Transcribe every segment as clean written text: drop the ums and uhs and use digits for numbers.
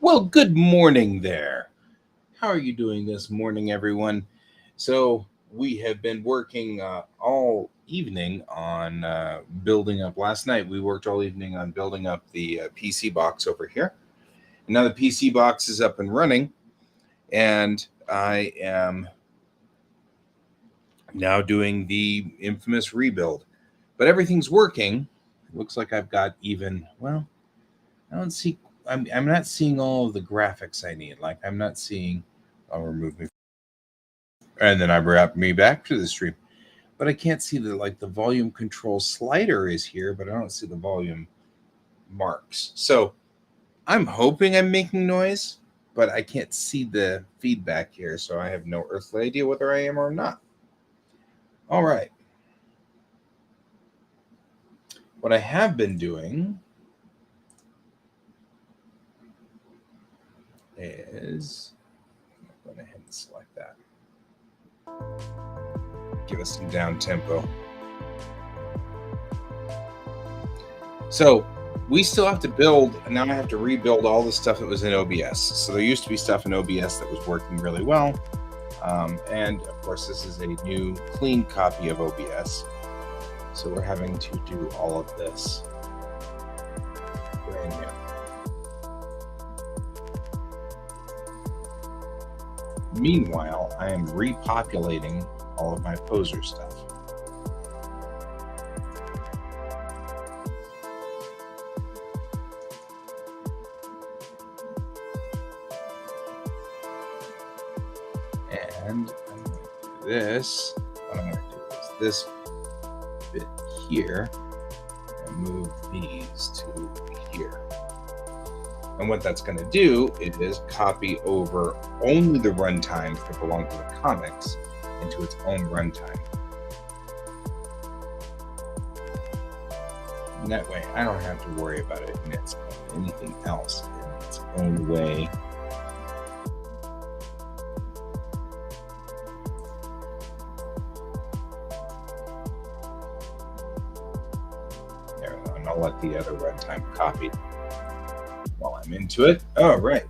Well, good morning there. How are you doing this morning, everyone? So, we have been working all evening on building up. Last night, we worked all evening on building up the PC box over here. And now the PC box is up and running, and I am now doing the infamous rebuild. But everything's working. It looks like I've got even, well, I don't see, I'm not seeing all of the graphics I need. Like, I'm not seeing, I'll remove me. And then I brought me back to the stream. But I can't see the volume control slider is here, but I don't see the volume marks. So I'm hoping I'm making noise, but I can't see the feedback here. So I have no earthly idea whether I am or not. All right. What I have been doing is, I'm going ahead and select that. Give us some down tempo. So we still have to build, and now I have to rebuild all the stuff that was in OBS. So there used to be stuff in OBS that was working really well. And of course, this is a new clean copy of OBS. So we're having to do all of this brand new. Meanwhile, I am repopulating all of my poser stuff. And I'm going to do this. What I'm going to do is this bit here and move these to here. And what that's going to do is copy over only the runtimes that belong to the comics into its own runtime. And that way, I don't have to worry about it in its own, anything else in its own way. There we go. And I'll let the other runtime copy while I'm into it. All right.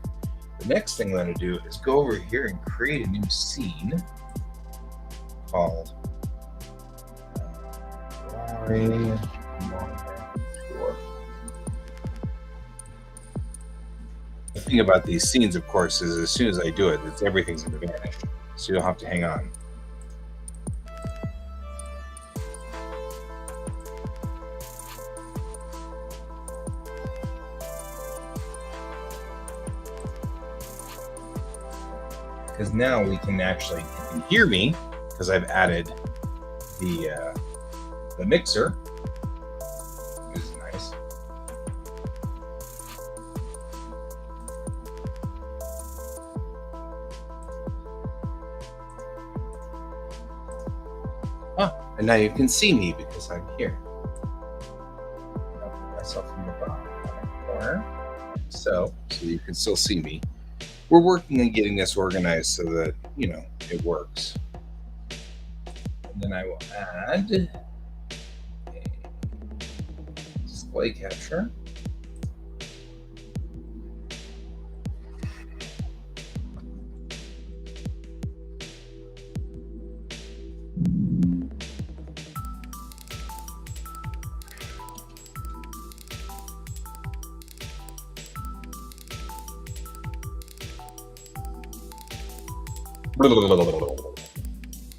The next thing I'm going to do is go over here and create a new scene called Drawing Tour. The thing about these scenes, of course, is as soon as I do it, everything's going to vanish. So you'll have to hang on. Because now we can actually, you can hear me because I've added the mixer, which is nice. And now you can see me because I'm here. I'll put myself in the bottom corner so you can still see me. We're working on getting this organized so that, it works. And then I will add a display capture.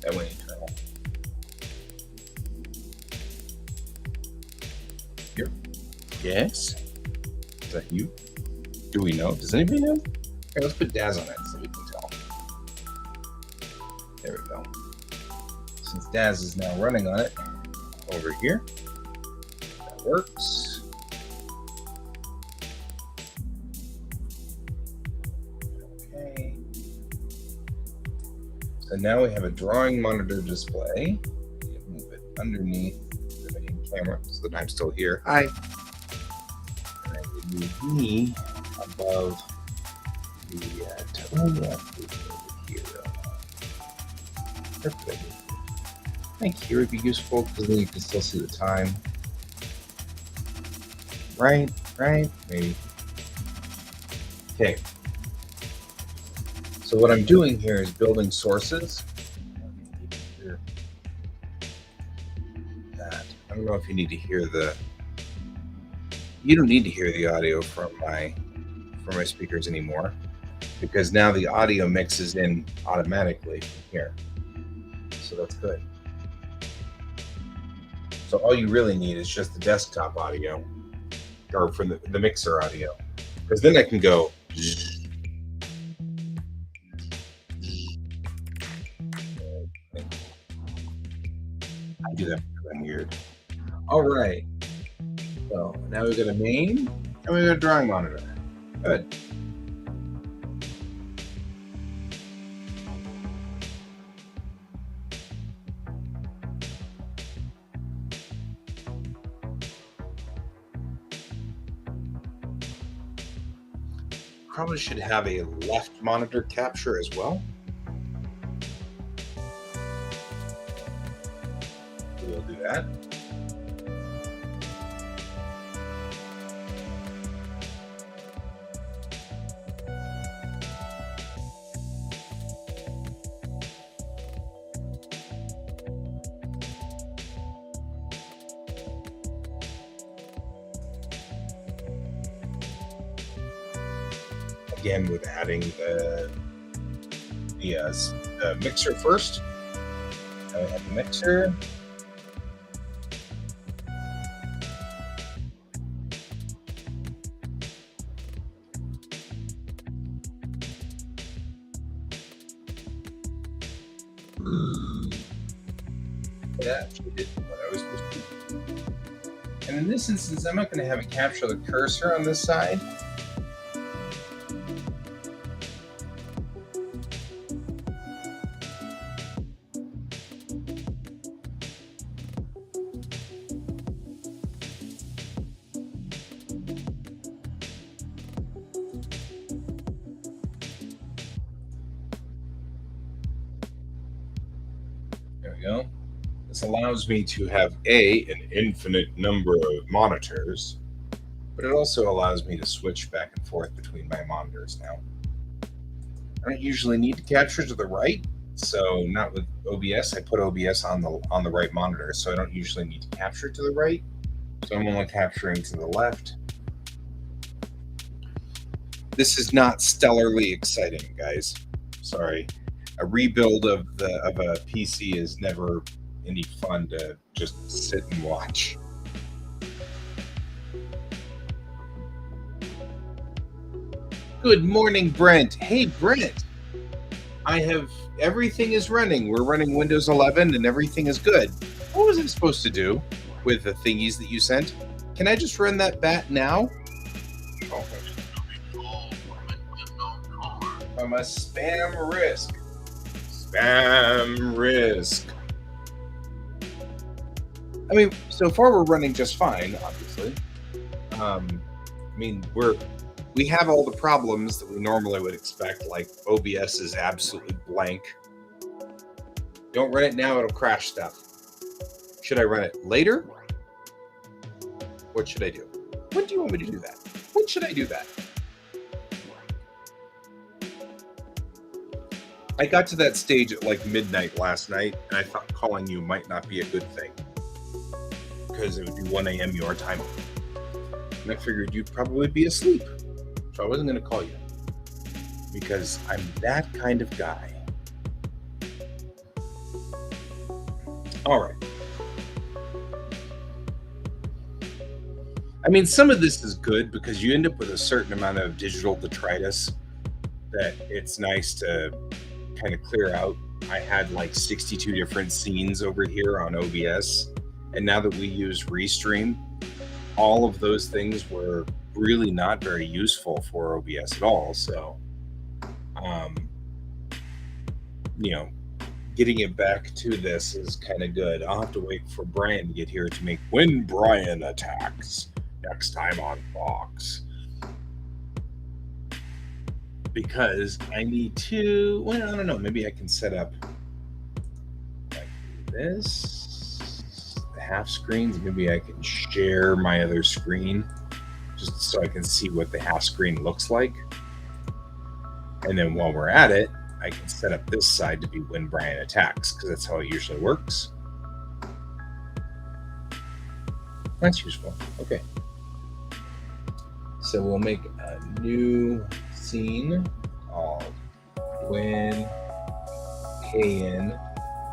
That went internal. Here. Yes. Is that you? Do we know? Does anybody know? Okay, let's put Daz on it so we can tell. There we go. Since Daz is now running on it, over here. That works. So now we have a drawing monitor display. Move it underneath the main camera so that I'm still here. Hi. And I would move me above the here. Perfect. I think here would be useful because then you can still see the time. Right, maybe. Okay. So what I'm doing here is building sources. That. I don't know if you need to hear the. You don't need to hear the audio from my speakers anymore, because now the audio mixes in automatically from here. So that's good. So all you really need is just the desktop audio, or from the mixer audio, because then I can go. I do that because I'm weird. All right. So now we've got a main and we've got a drawing monitor. Good. Probably should have a left monitor capture as well. We'll do that. Again, with adding the mixer first. I have the mixer. That actually did what I was supposed to do. And in this instance, I'm not going to have it capture the cursor on this side. There we go. This allows me to have an infinite number of monitors, but it also allows me to switch back and forth between my monitors now. I don't usually need to capture to the right, so not with OBS. I put OBS on the right monitor, so I don't usually need to capture to the right. So I'm only capturing to the left. This is not stellarly exciting, guys. Sorry. A rebuild of a PC is never any fun to just sit and watch. Good morning, Brent. Hey, Brent. Everything is running. We're running Windows 11 and everything is good. What was I supposed to do with the thingies that you sent? Can I just run that bat now? From a spam risk. Spam risk. I mean, so far we're running just fine, obviously. I mean, we have all the problems that we normally would expect, like OBS is absolutely blank. Don't run it now, it'll crash stuff. Should I run it later? What should I do? When do you want me to do that? When should I do that? I got to that stage at like midnight last night, and I thought calling you might not be a good thing, because it would be 1 a.m. your time. And I figured you'd probably be asleep. So I wasn't going to call you, because I'm that kind of guy. All right. I mean, some of this is good because you end up with a certain amount of digital detritus that it's nice to kind of clear out. I had like 62 different scenes over here on OBS, and now that we use Restream, all of those things were really not very useful for OBS at all. So, getting it back to this is kind of good. I'll have to wait for Brian to get here to make When Brian Attacks next time on Fox. Because I need to, well, I don't know, maybe I can set up like this, the half screens. Maybe I can share my other screen just so I can see what the half screen looks like. And then while we're at it, I can set up this side to be when Brian attacks, because that's how it usually works. That's useful. Okay. So we'll make a new scene called when KN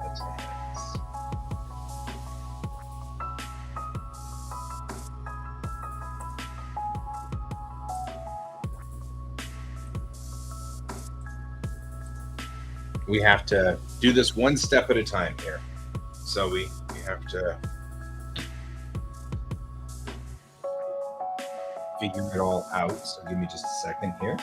attacks. We have to do this one step at a time here. So we have to figure it all out. So give me just a second here.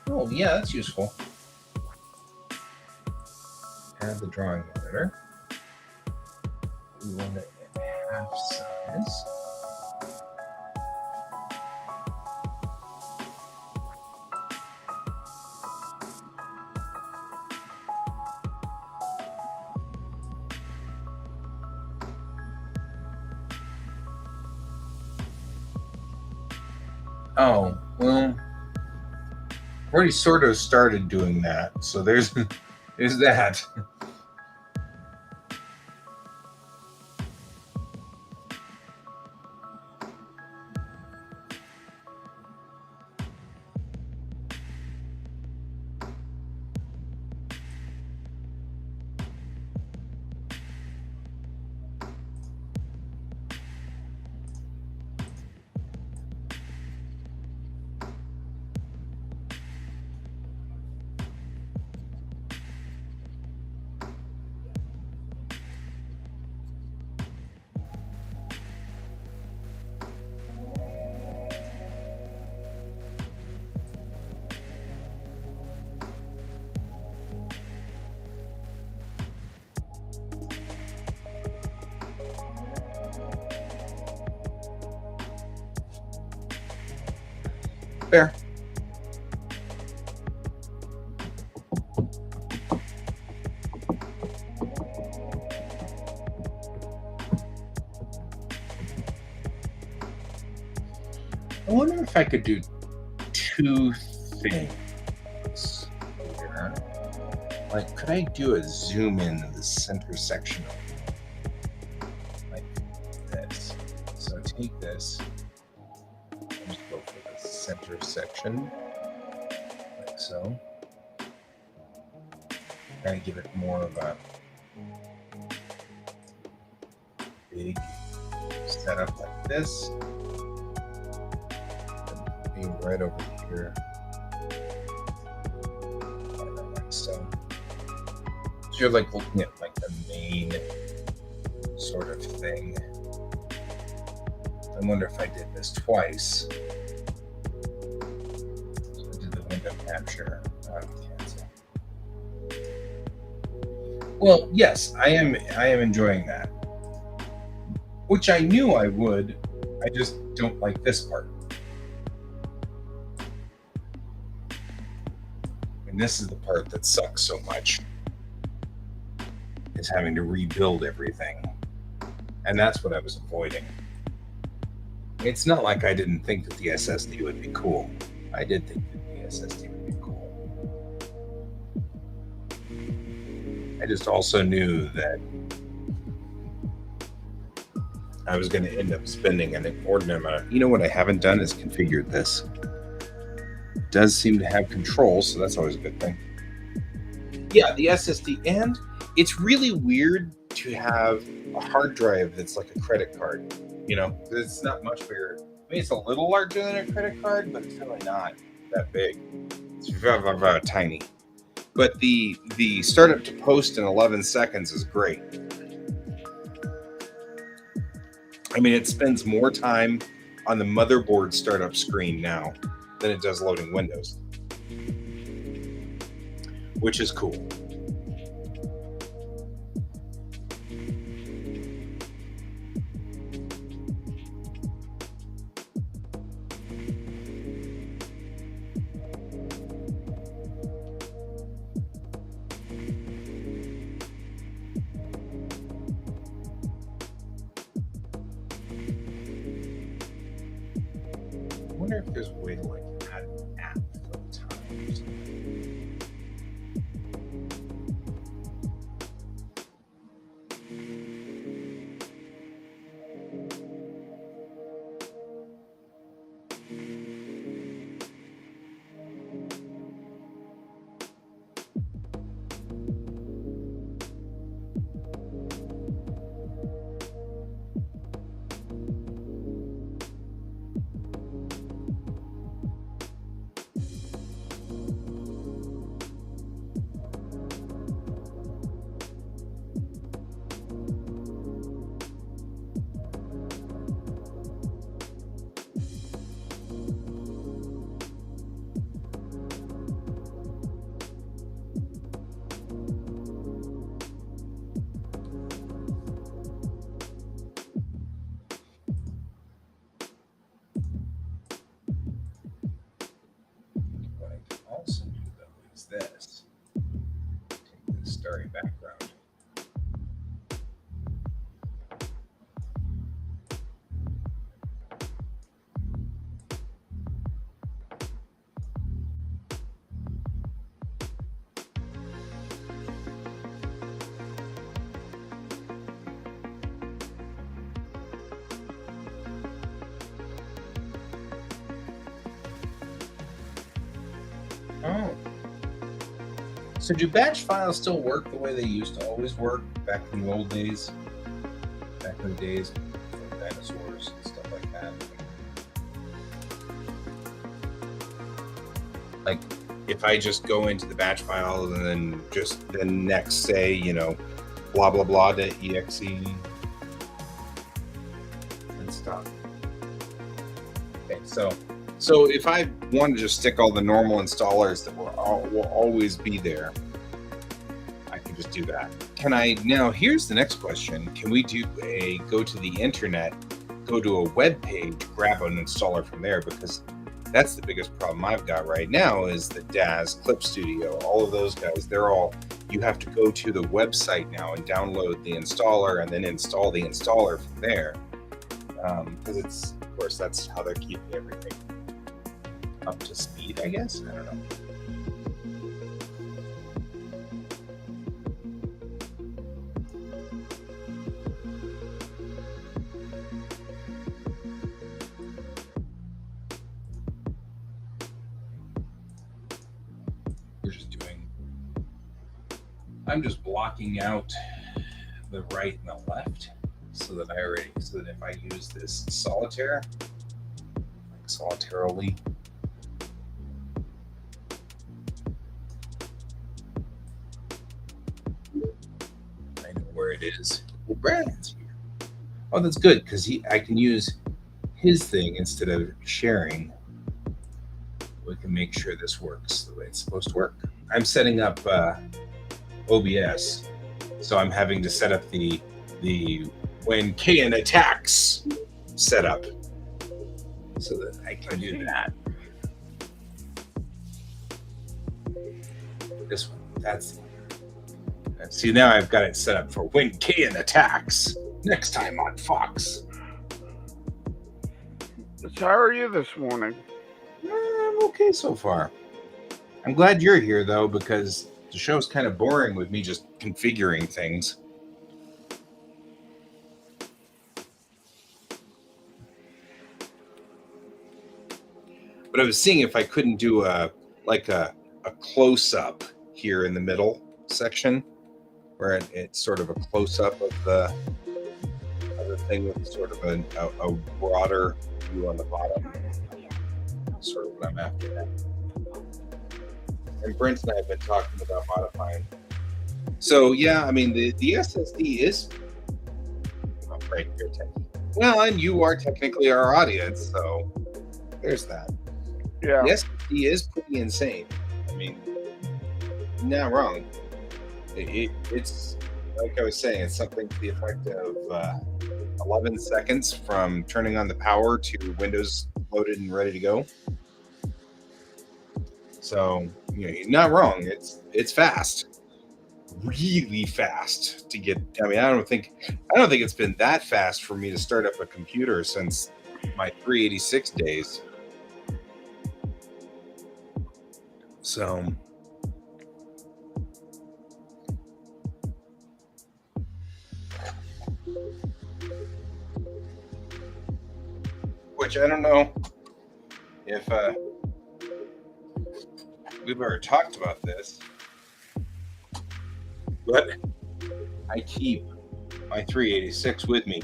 Oh, yeah, that's useful. Add the drawing monitor. We want it at half size. Oh, well, I've already sort of started doing that. So there's that. Fair. I wonder if I could do two things here. Like, could I do a zoom in of the center section like this? So take this. Just go for the center section, like so. Kind of give it more of a big setup like this. Be right over here. Like so. So you're like looking at like the main sort of thing. I wonder if I did this twice. So I did the window capture. Cancel. Well, yes, I am enjoying that. Which I knew I would. I just don't like this part. And this is the part that sucks so much. Is having to rebuild everything. And that's what I was avoiding. It's not like I didn't think that the SSD would be cool. I did think that the SSD would be cool. I just also knew that I was going to end up spending an inordinate amount. You know what I haven't done is configured this. It does seem to have control, so that's always a good thing. Yeah, the SSD, and it's really weird to have a hard drive that's like a credit card. You know, it's not much bigger. I mean, it's a little larger than a credit card, but it's really not that big. It's very, very tiny. But the startup to post in 11 seconds is great. I mean, it spends more time on the motherboard startup screen now than it does loading Windows, which is cool. if there's a way to like add an app for the times. Also do though is this. Take this starry background. Oh. So do batch files still work the way they used to always work back in the old days? Back in the days of dinosaurs and stuff like that. Like if I just go into the batch file and then just then next say, you know, blah blah blah to exe and stuff. Okay, so if I want to just stick all the normal installers that will always be there, I can just do that. Can I, now here's the next question. Can we do go to the internet, go to a web page, grab an installer from there? Because that's the biggest problem I've got right now is the DAZ, Clip Studio, all of those guys, you have to go to the website now and download the installer and then install the installer from there. Because it's, of course, that's how they're keeping everything up to speed, I guess. I don't know. I'm just blocking out the right and the left so that if I use this solitaire, like solitarily, I know where it is. Well, Brad's here. Oh, that's good because I can use his thing instead of sharing. We can make sure this works the way it's supposed to work. I'm setting up OBS, so I'm having to set up the when Kayan attacks setup so that I can do that. This one, that's the one. See, now I've got it set up for when Kayan attacks next time on Fox. So how are you this morning? I'm okay so far. I'm glad you're here though, because the show's kind of boring with me just configuring things. But I was seeing if I couldn't do a close-up here in the middle section, where it's sort of a close-up of the thing with sort of a broader view on the bottom. Sort of what I'm after now. And Brent and I have been talking about modifying. So yeah, I mean the SSD is right here, technically. Well, and you are technically our audience, so there's that. Yeah. The SSD is pretty insane. I mean, not wrong. It's like I was saying, it's something to the effect of 11 seconds from turning on the power to Windows loaded and ready to go. So, you know, you're not wrong. It's fast, really fast to get. I mean, I don't think it's been that fast for me to start up a computer since my 386 days. So which I don't know if we've ever talked about this, but I keep my 386 with me.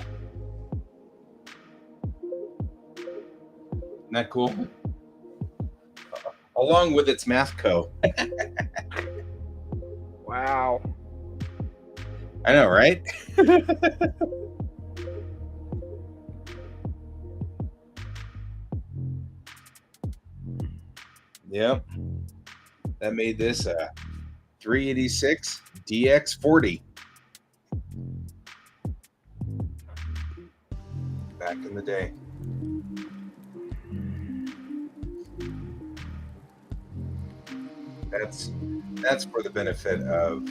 Isn't that cool? Along with its Mathco. Wow. I know, right? Yep. That made this a 386 DX40. Back in the day. That's for the benefit of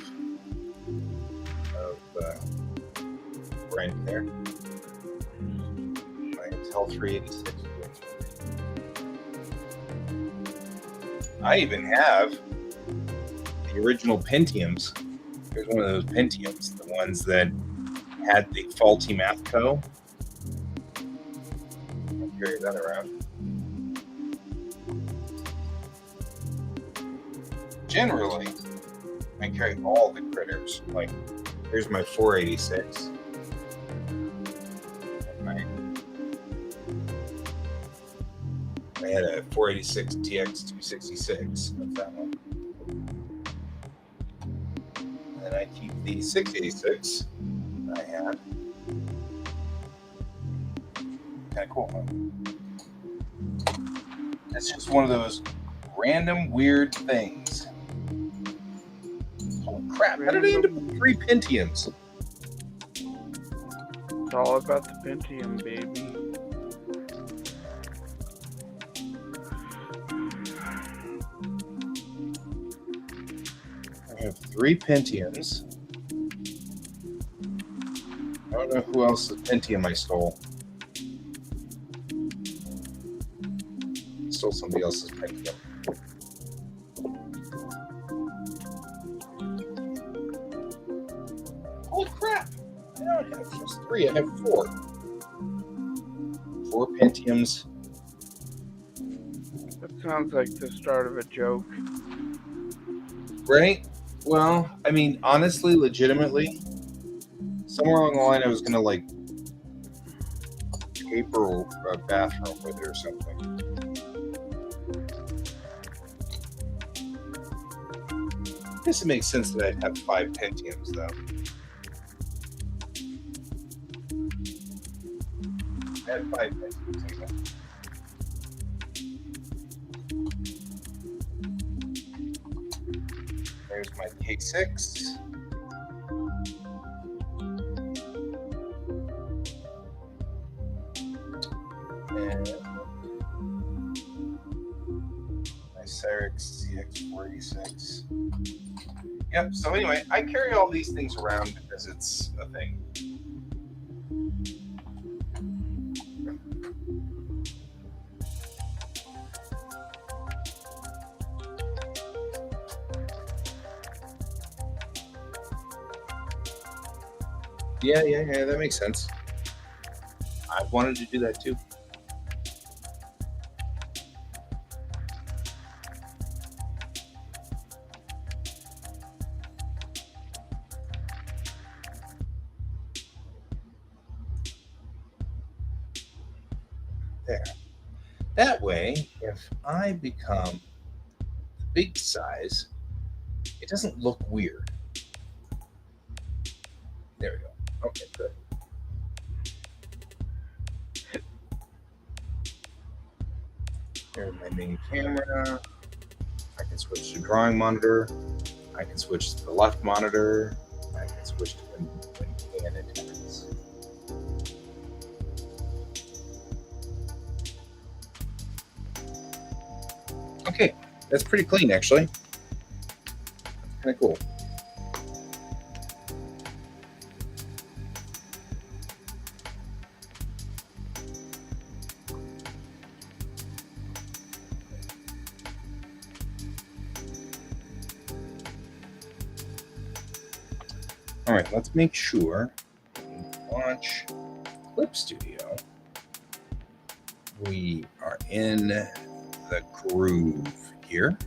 Brent there. My Intel 386. I even have the original Pentiums. Here's one of those Pentiums, the ones that had the faulty Mathco. I'll carry that around. Generally, I carry all the critters. Like, here's my 486. I had a 486 TX 266. That's that one. And I keep the 686 I had. Kind of cool, huh? It's just one of those random weird things. Holy crap, how did I end up with 3 Pentiums? It's all about the Pentium, baby. I have 3 Pentiums. I don't know who else's Pentium I stole. I stole somebody else's Pentium. Holy crap! I don't have just 3, I have 4. 4 Pentiums. That sounds like the start of a joke. Right? Well, I mean, honestly, legitimately, somewhere along the line I was going to, like, paper a bathroom with it or something. I guess it makes sense that I'd have 5 Pentiums, though. I had 5 Pentiums, I guess. There's my K6. And my Cyrix CX486. Yep, so anyway, I carry all these things around because it's a thing. Yeah, that makes sense. I wanted to do that too. There. That way, if I become the big size, it doesn't look weird. There we go. Okay, good. Here's my main camera. I can switch to drawing monitor. I can switch to the left monitor. I can switch to when Canon turns. Okay, that's pretty clean actually. That's kind of cool. All right, let's make sure we launch Clip Studio. We are in the groove here.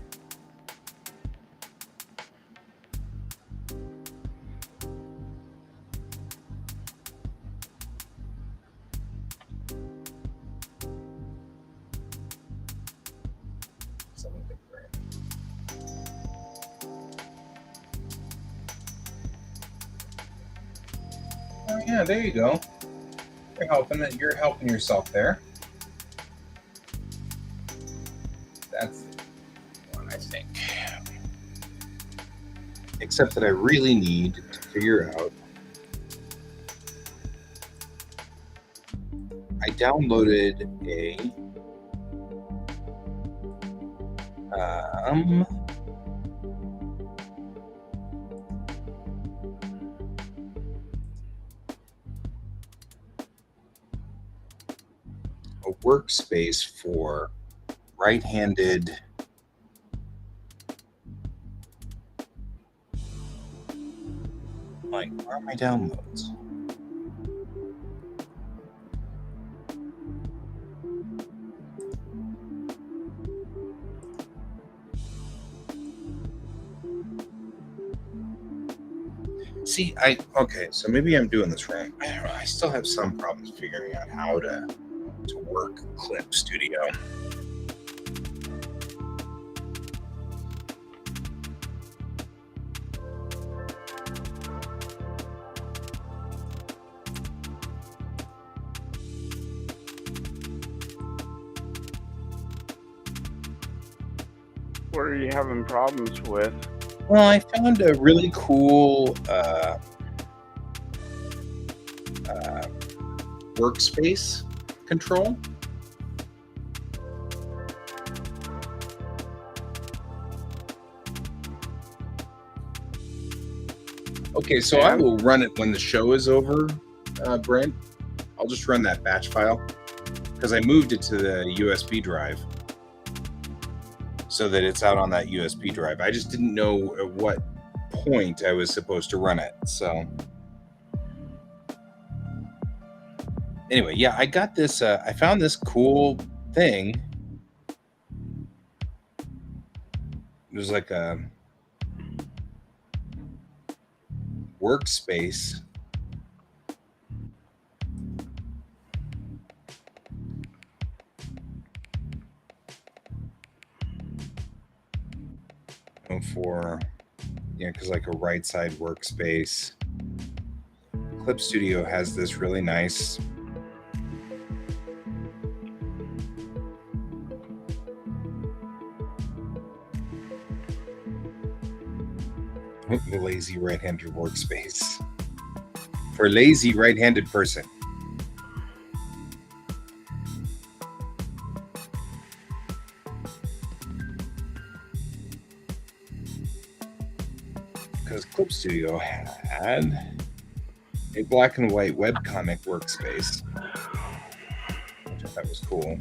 Oh yeah, there you go. You're helping yourself there. That's the one, I think. Except that I really need to figure out. I downloaded a workspace for right-handed where are my downloads? See, so maybe I'm doing this wrong. I don't know. I still have some problems figuring out how to work Clip Studio. What are you having problems with? Well, I found a really cool workspace control. Okay, so I will run it when the show is over, Brent. I'll just run that batch file because I moved it to the USB drive so that it's out on that USB drive. I just didn't know at what point I was supposed to run it. So anyway, yeah, I got this. I found this cool thing. It was like a workspace. For because like a right side workspace. Clip Studio has this really nice lazy right-handed workspace for a lazy right-handed person. Because Clip Studio had a black and white webcomic workspace, which I thought was cool.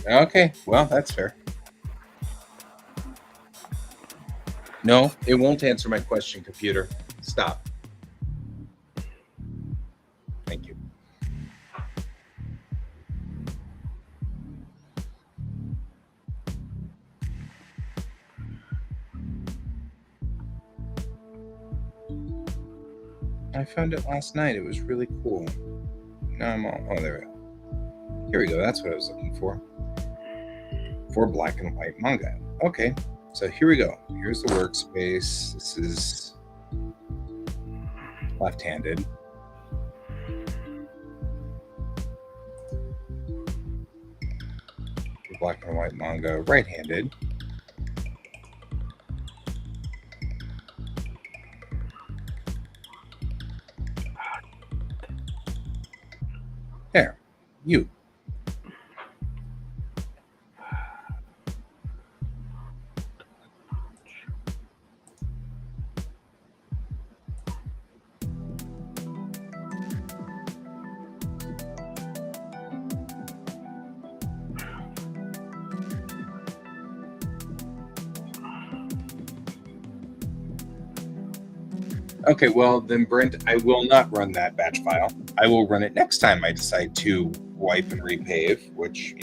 Okay, well, that's fair. No, it won't answer my question, computer. Stop. Thank you. I found it last night. It was really cool. Now I'm all... Oh, there we go. Here we go. That's what I was looking for. For black and white manga. Okay, so here we go. Here's the workspace. This is left-handed. Black and white manga, right-handed. There, you. Okay, well then, Brent, I will not run that batch file. I will run it next time I decide to wipe and repave, which,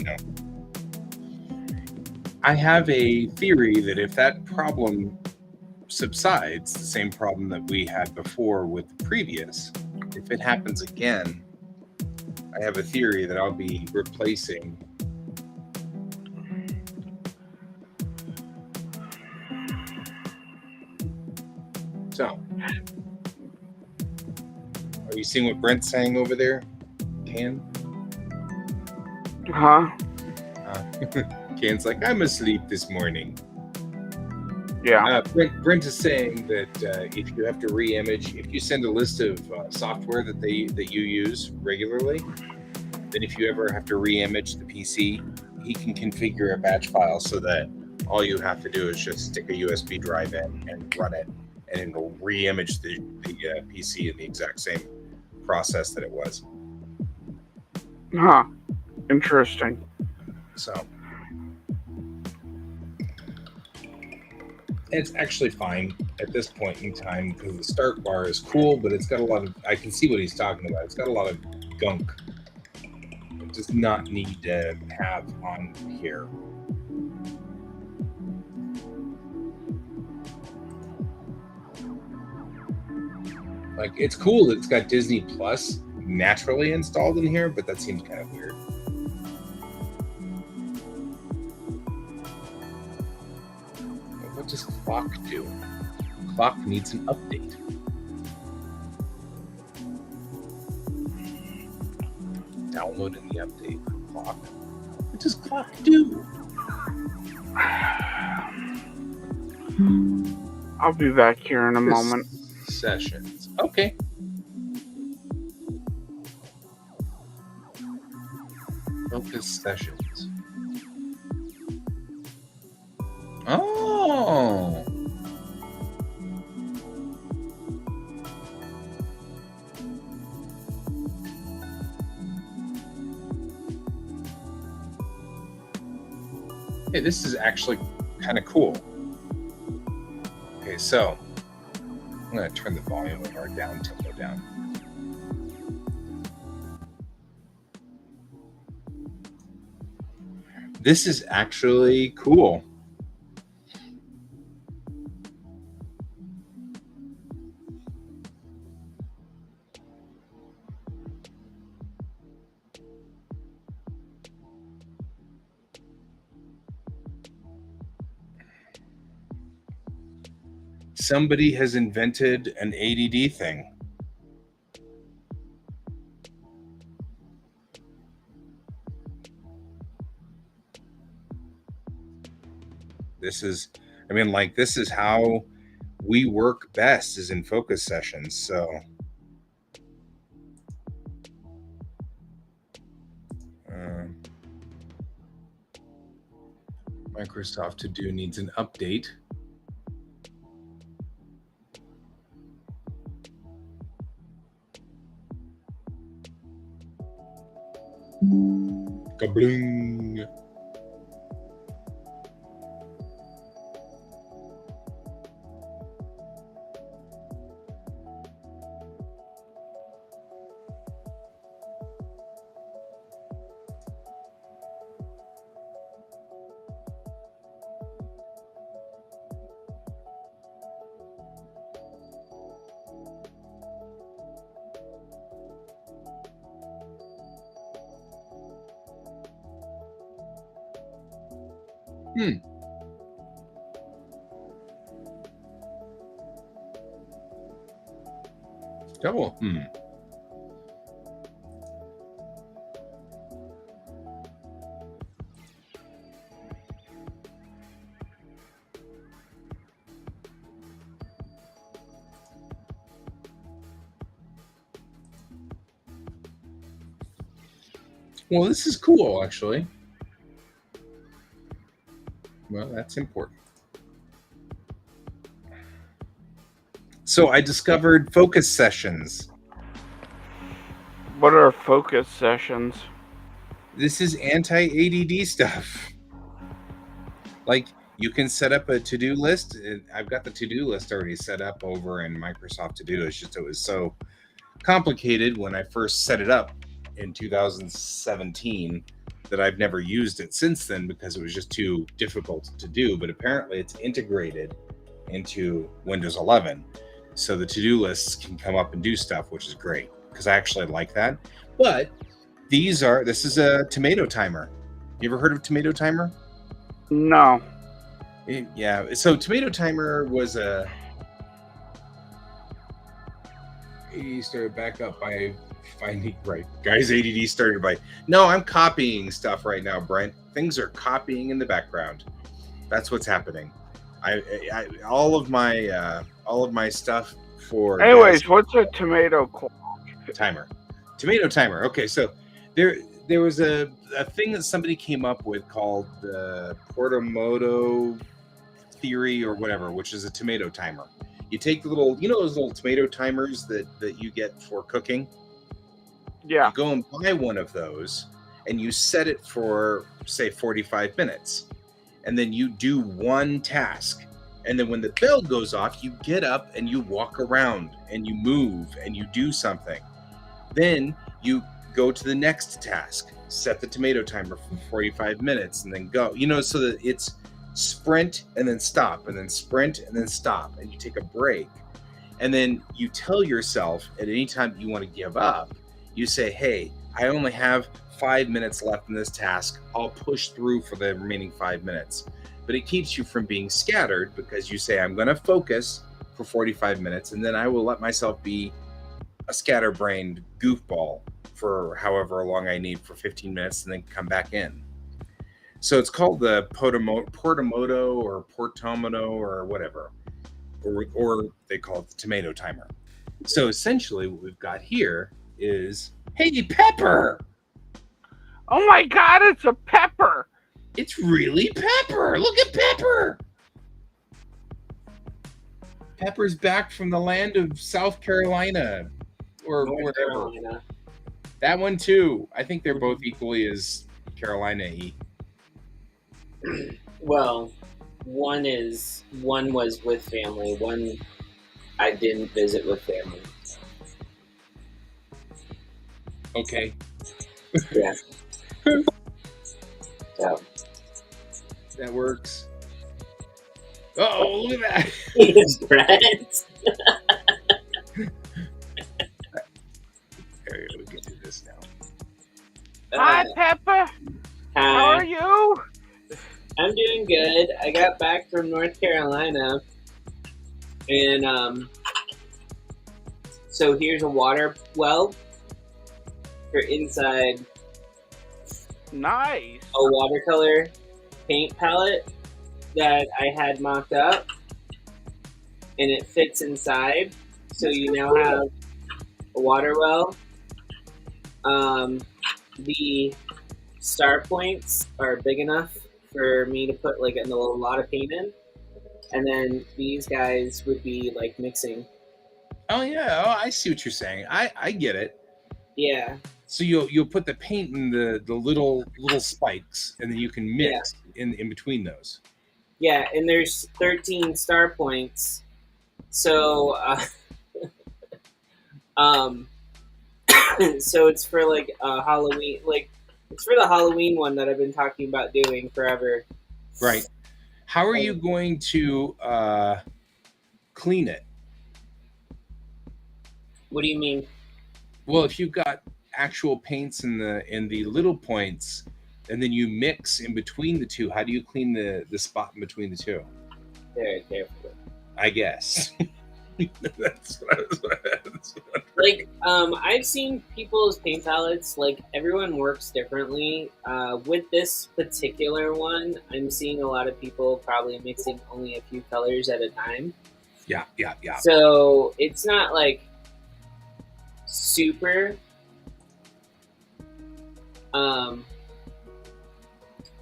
I have a theory that if that problem subsides, the same problem that we had before with the previous, if it happens again, I have a theory that I'll be replacing. So, are you seeing what Brent's saying over there, Can? Huh? Can's like, I'm asleep this morning. Yeah. Brent is saying that if you have to re-image, if you send a list of software that you use regularly, then if you ever have to re-image the PC, he can configure a batch file so that all you have to do is just stick a USB drive in and run it, and it'll re-image the PC in the exact same process that it was. Huh. Interesting. So it's actually fine at this point in time because the start bar is cool, but it's got a lot of, I can see what he's talking about. It's got a lot of gunk. It does not need to have on here. Like, it's cool that it's got Disney Plus naturally installed in here, but that seems kind of weird. What does Clock do? Clock needs an update. Downloading the update for Clock. What does Clock do? I'll be back here in a moment. Sessions. Okay. Focus sessions. Oh. Hey, this is actually kind of cool. Okay, so I'm going to turn the volume of our down tempo down. This is actually cool. Somebody has invented an ADD thing. This is, I mean, like, this is how we work best, is in focus sessions. So Microsoft To Do needs an update. Kabling. Double. Well, this is cool, actually. Well, that's important. So I discovered focus sessions. What are focus sessions? This is anti-ADD stuff. Like, You can set up a to-do list. I've got the to-do list already set up over in Microsoft To Do. It's just it was so complicated when I first set it up in 2017 that I've never used it since then because it was just too difficult to do. But apparently it's integrated into Windows 11. So the to-do lists can come up and do stuff, which is great because I actually like that. But this is a tomato timer. You ever heard of tomato timer? No. Yeah. So tomato timer was ADD started back up by finding right. Guys, ADD started by. No, I'm copying stuff right now, Brent. Things are copying in the background. That's what's happening. All of my stuff for. Anyways, what's a tomato timer? Tomato timer. Okay, so there was a thing that somebody came up with called the Portamodo theory or whatever, which is a tomato timer. You take the little, those little tomato timers that you get for cooking. Yeah. You go and buy one of those, and you set it for say 45 minutes, and then you do one task, and then when the bell goes off, you get up and you walk around and you move and you do something. Then you go to the next task, set the tomato timer for 45 minutes, and then go. So that it's sprint and then stop and then sprint and then stop, and you take a break, and then you tell yourself at any time you want to give up, you say, hey, I only have 5 minutes left in this task. I'll push through for the remaining 5 minutes. But it keeps you from being scattered because you say, I'm going to focus for 45 minutes, and then I will let myself be a scatterbrained goofball for however long I need for 15 minutes and then come back in. So it's called the Portamodo or Portomodo or whatever, or they call it the tomato timer. So essentially what we've got here is, hey, Pepper! Oh my God, it's a pepper! It's really Pepper! Look at Pepper! Pepper's back from the land of South Carolina or North whatever. Carolina. That one too. I think they're both equally as Carolina-y. Well, one was with family. One I didn't visit with family. Okay. Yeah. So. That works. Oh, look at that. Yes, Brett. There we can do this now. Hi, Pepper. How are you? I'm doing good. I got back from North Carolina, and so here's a water well for inside. Nice. A watercolor paint palette that I had mocked up, and it fits inside. So you now have a water well. The star points are big enough for me to put like a lot of paint in, and then these guys would be like mixing. Oh yeah, I see what you're saying. I get it. Yeah. So you'll put the paint in the little spikes, and then you can mix in between those. Yeah, and there's 13 star points. So so it's for like Halloween, like it's for the Halloween one that I've been talking about doing forever. Right. How are you going to clean it? What do you mean? Well, if you've got actual paints in the little points, and then you mix in between the two, how do you clean the spot in between the two? Very carefully. I guess. That's what I was like, I've seen people's paint palettes, like, everyone works differently. With this particular one, I'm seeing a lot of people probably mixing only a few colors at a time. Yeah. So, it's not, like, super...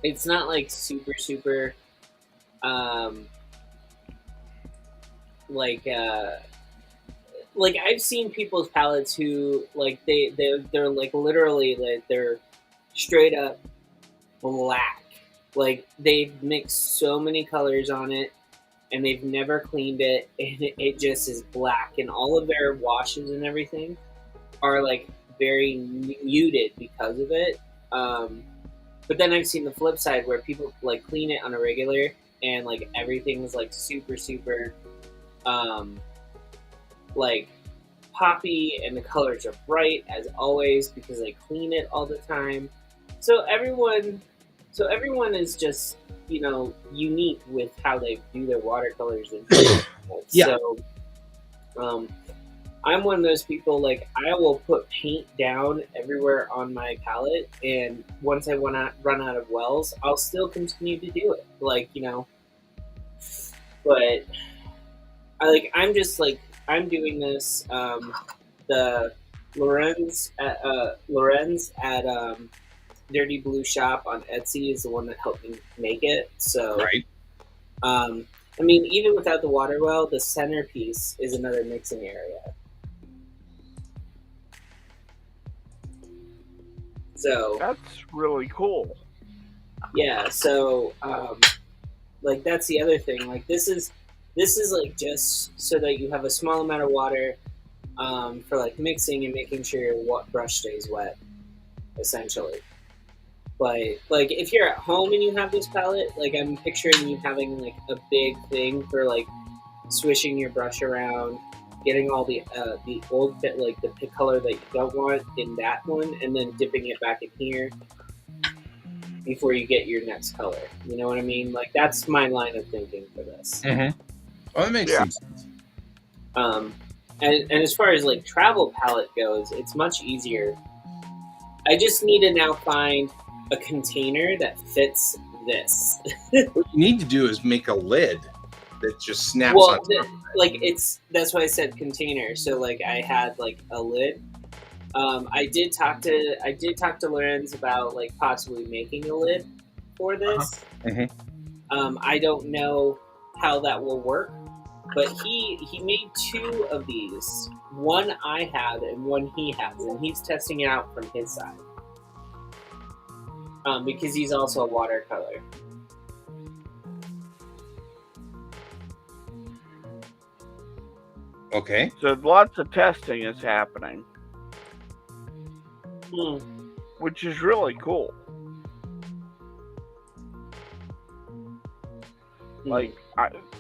it's not, like, super... like I've seen people's palettes who like they're like literally like they're straight up black, Like, they've mixed so many colors on it, and they've never cleaned it, and it just is black. And all of their washes and everything are like very muted because of it. But then I've seen the flip side where people like clean it on a regular, and like everything's like super super like poppy, and the colors are bright as always because they clean it all the time. So everyone is just, you know, unique with how they do their watercolors and Yeah. So I'm one of those people, like, I will put paint down everywhere on my palette, and once I run out of wells, I'll still continue to do it. Like, you know, but I'm just like, I'm doing this. The Lorenz at Dirty Blue Shop on Etsy is the one that helped me make it. So, Right. I mean, even without the water well, the centerpiece is another mixing area. So That's really cool. yeah, so like that's the other thing. Like this is like just so that you have a small amount of water for like mixing and making sure your brush stays wet, essentially. But like if you're at home and you have this palette, like I'm picturing you having like a big thing for like swishing your brush around, getting all the old bit, like the color that you don't want in that one, and then dipping it back in here before you get your next color. You know what I mean? Like that's my line of thinking for this. Mm-hmm. Well, that makes Yeah. some sense. And as far as like travel palette goes, it's much easier. I just need to now find a container that fits this. What you need to do is make a lid that just snaps Well, on. like that's why I said container. So like I had like a lid. I did talk to Lorenz about like possibly making a lid for this. I don't know how that will work, but he made 2 of these. One I have and one he has, and he's testing it out from his side. Because he's also a watercolor. Okay. So lots of testing is happening, which is really cool. Like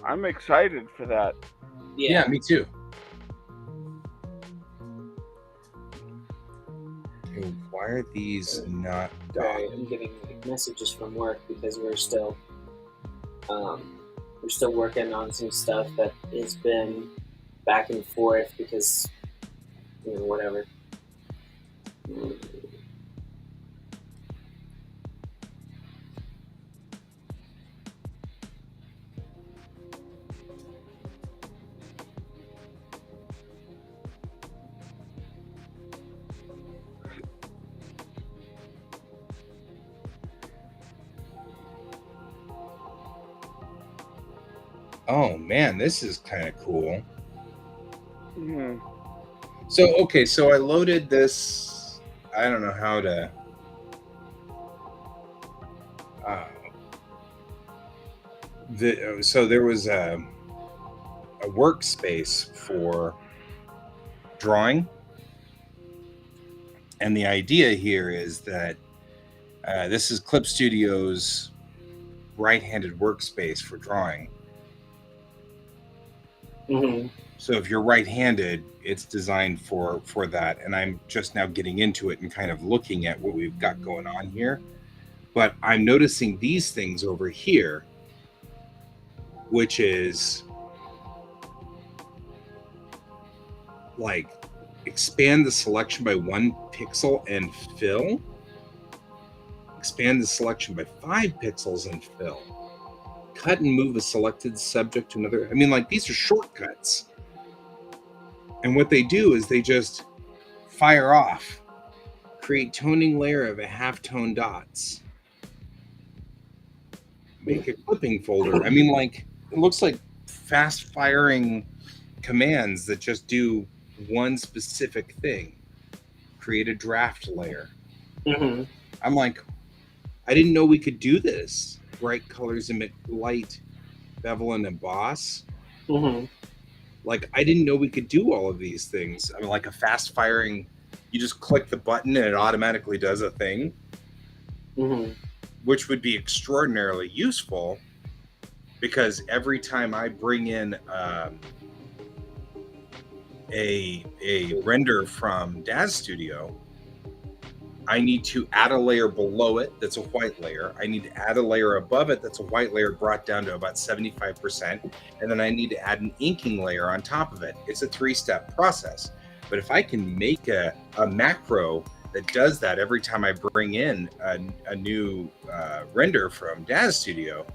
I'm excited for that. Yeah, me too. Okay, why are these not Sorry, I'm getting like, messages from work because we're still working on some stuff that has been back and forth because, you know, whatever. Oh man, this is kind of cool. Mm-hmm. So okay, so I loaded this. I don't know how to. So there was a workspace for drawing, and the idea here is that this is Clip Studio's right-handed workspace for drawing. Mm-hmm. So if you're right-handed, it's designed for that. And I'm just now getting into it and kind of looking at what we've got going on here. But I'm noticing these things over here, which is like expand the selection by 1 pixel and fill. Expand the selection by 5 pixels and fill. Cut and move a selected subject to another. I mean, like, these are shortcuts. And what they do is they just fire off, create toning layer of a half-tone dots, make a clipping folder. I mean, like, it looks like fast-firing commands that just do one specific thing. Create a draft layer. Mm-hmm. I'm like, I didn't know we could do this. bright colors emit light, bevel, and emboss. Mm-hmm. Like, I didn't know we could do all of these things. I mean, like a fast firing, you just click the button and it automatically does a thing, Mm-hmm. which would be extraordinarily useful because every time I bring in a render from Daz Studio, I need to add a layer below it that's a white layer. I need to add a layer above it that's a white layer brought down to about 75%. And then I need to add an inking layer on top of it. It's a 3-step process. But if I can make a macro that does that every time I bring in a new render from Daz Studio,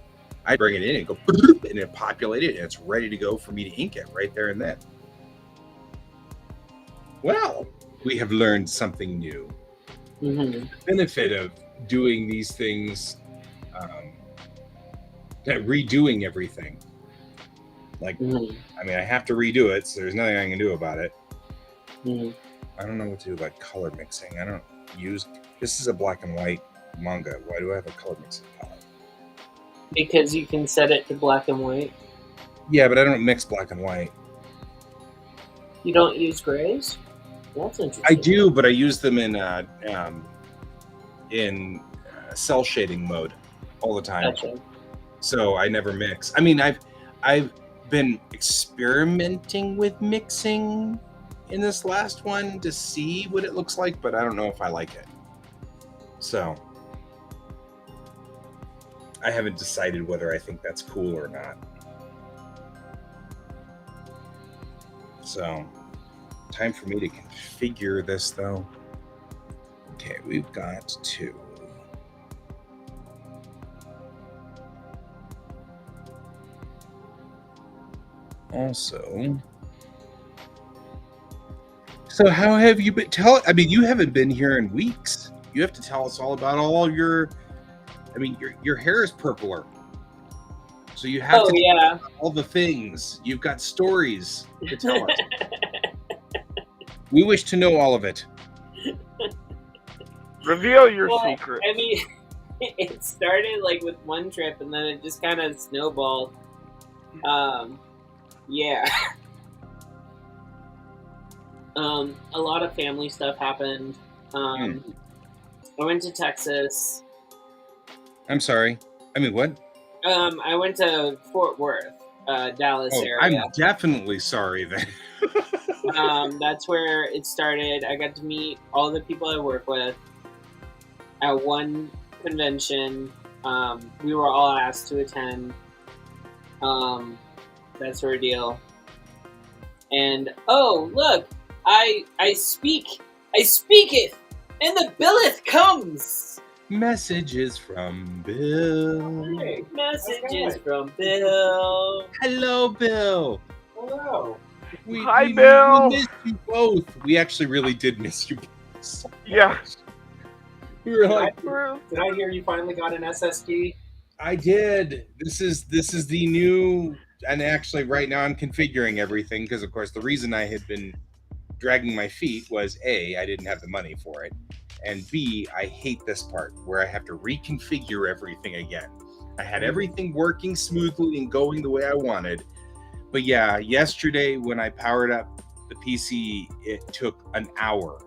I bring it in and go, and it populated and it's ready to go for me to ink it right there and then. Well, we have learned something new. Mm-hmm. The benefit of doing these things, that redoing everything. Like, Mm-hmm. I mean, I have to redo it, so there's nothing I can do about it. Mm-hmm. I don't know what to do about color mixing. I don't use. This is a black and white manga. Why do I have a color mixing palette? Because you can set it to black and white. Yeah, but I don't mix black and white. You don't use grays? That's interesting. I do, but I use them in cell shading mode all the time. Gotcha. So I never mix. I mean, I've been experimenting with mixing in this last one to see what it looks like, but I don't know if I like it. So I haven't decided whether I think that's cool or not. So time for me to configure this though. Okay, we've got 2. Also, so how have you been? I mean, you haven't been here in weeks. You have to tell us all about all your. I mean, your hair is purpler, so you have to tell us all the things. You've got stories to tell us. We wish to know all of it. Reveal your secret. I mean, it started like with one trip, and then it just kind of snowballed. Yeah. A lot of family stuff happened. I went to Texas. I'm sorry. I mean, what? I went to Fort Worth, Dallas area. I'm definitely sorry then. That's where it started. I got to meet all the people I work with at one convention. We were all asked to attend. That sort of deal. And oh, look, I speaketh, and the billeth comes. Messages from Bill. Hey, messages from Bill. Hello, Bill. Hello. Hi, Bill. We missed you both. We actually really did miss you both. So Yeah. much. We were like, Did I hear you finally got an SSD? I did. This is the new, and actually right now I'm configuring everything because of course the reason I had been dragging my feet was A, I didn't have the money for it, and B, I hate this part where I have to reconfigure everything again. I had everything working smoothly and going the way I wanted, but yeah, yesterday when I powered up the PC, it took an hour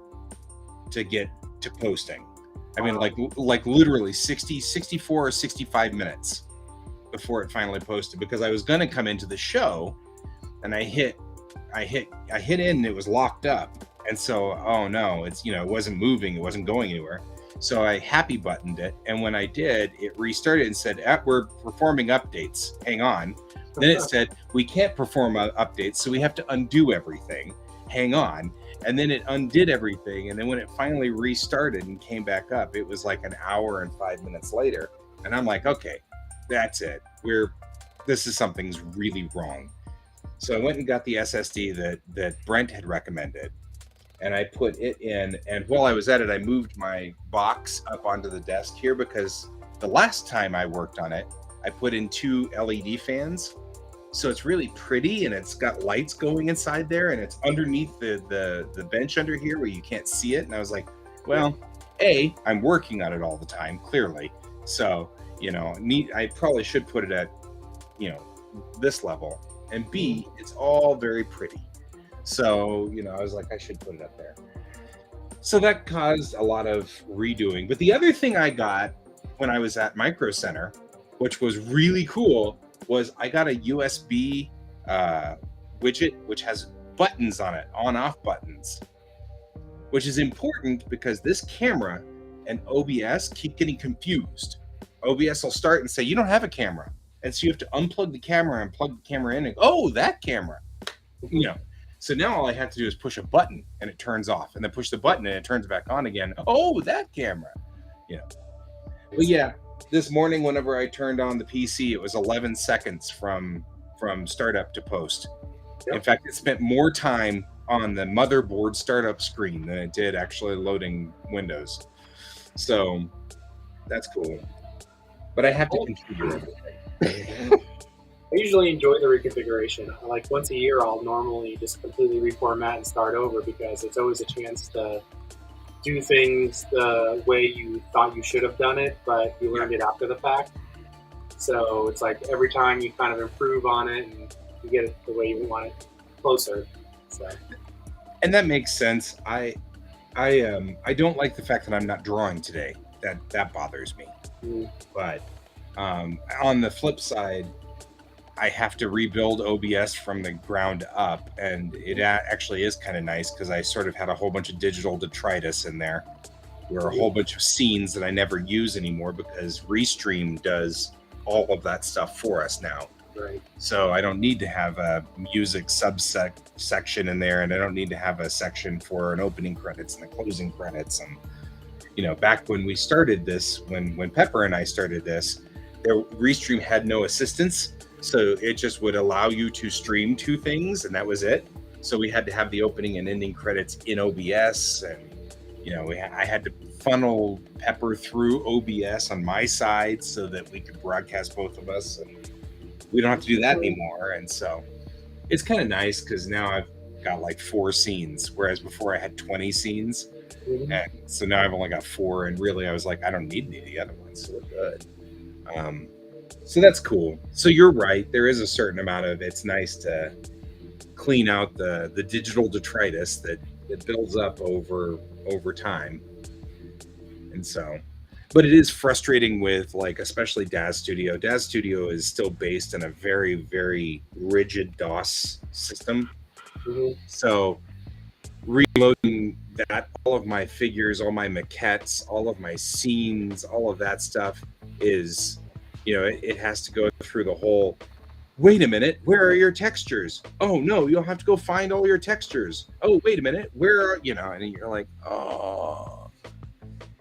to get to posting. I mean, like literally 64 or 65 minutes before it finally posted, because I was going to come into the show and I hit in and it was locked up. And so, oh no, it's, it wasn't moving. It wasn't going anywhere. So I happy buttoned it. And when I did, it restarted and said, we're performing updates. Hang on. Then it said, we can't perform updates. So we have to undo everything. Hang on. And then it undid everything. And then when it finally restarted and came back up, it was like an hour and 5 minutes later. And I'm like, okay, that's it. Something's really wrong. So I went and got the SSD that Brent had recommended. And I put it in. And while I was at it, I moved my box up onto the desk here because the last time I worked on it, I put in 2 LED fans. So it's really pretty and it's got lights going inside there and it's underneath the bench under here where you can't see it. And I was like, well, A, I'm working on it all the time, clearly. So I probably should put it at, this level. And B, it's all very pretty. So, I was like, I should put it up there. So that caused a lot of redoing. But the other thing I got when I was at Micro Center, which was really cool, was I got a USB widget, which has buttons on it, on-off buttons, which is important because this camera and OBS keep getting confused. OBS will start and say, you don't have a camera. And so you have to unplug the camera and plug the camera in and, oh, that camera, So now all I have to do is push a button and it turns off, and then push the button and it turns back on again. Oh, that camera. But yeah, this morning, whenever I turned on the PC, it was 11 seconds from startup to post. Yep. In fact, it spent more time on the motherboard startup screen than it did actually loading Windows. So that's cool. But I have to configure it. I usually enjoy the reconfiguration. Like once a year, I'll normally just completely reformat and start over because it's always a chance to do things the way you thought you should have done it, but you learned it after the fact. So it's like every time you kind of improve on it and you get it the way you want it closer. So. And that makes sense. I don't like the fact that I'm not drawing today. That bothers me. But on the flip side, I have to rebuild OBS from the ground up, and it actually is kind of nice because I sort of had a whole bunch of digital detritus in there, where a whole bunch of scenes that I never use anymore because Restream does all of that stuff for us now. Right. So I don't need to have a music section in there, and I don't need to have a section for an opening credits and the closing credits. And back when we started this, when Pepper and I started this, Restream had no assistance. So it just would allow you to stream two things, and that was it. So we had to have the opening and ending credits in OBS, and I had to funnel Pepper through OBS on my side so that we could broadcast both of us, and we don't have to do that anymore. And so it's kind of nice because now I've got like 4 scenes, whereas before I had 20 scenes, and so now I've only got 4. And really, I was like, I don't need any of the other ones, so we're good. So that's cool. So you're right. There is a certain amount of, it's nice to clean out the digital detritus that builds up over time. And so, but it is frustrating with especially Daz Studio. Daz Studio is still based in a very, very rigid DOS system. So reloading that, all of my figures, all my maquettes, all of my scenes, all of that stuff is, it has to go through the whole, wait a minute, where are your textures? Oh no, you'll have to go find all your textures. Oh, wait a minute, where are, and you're like, oh,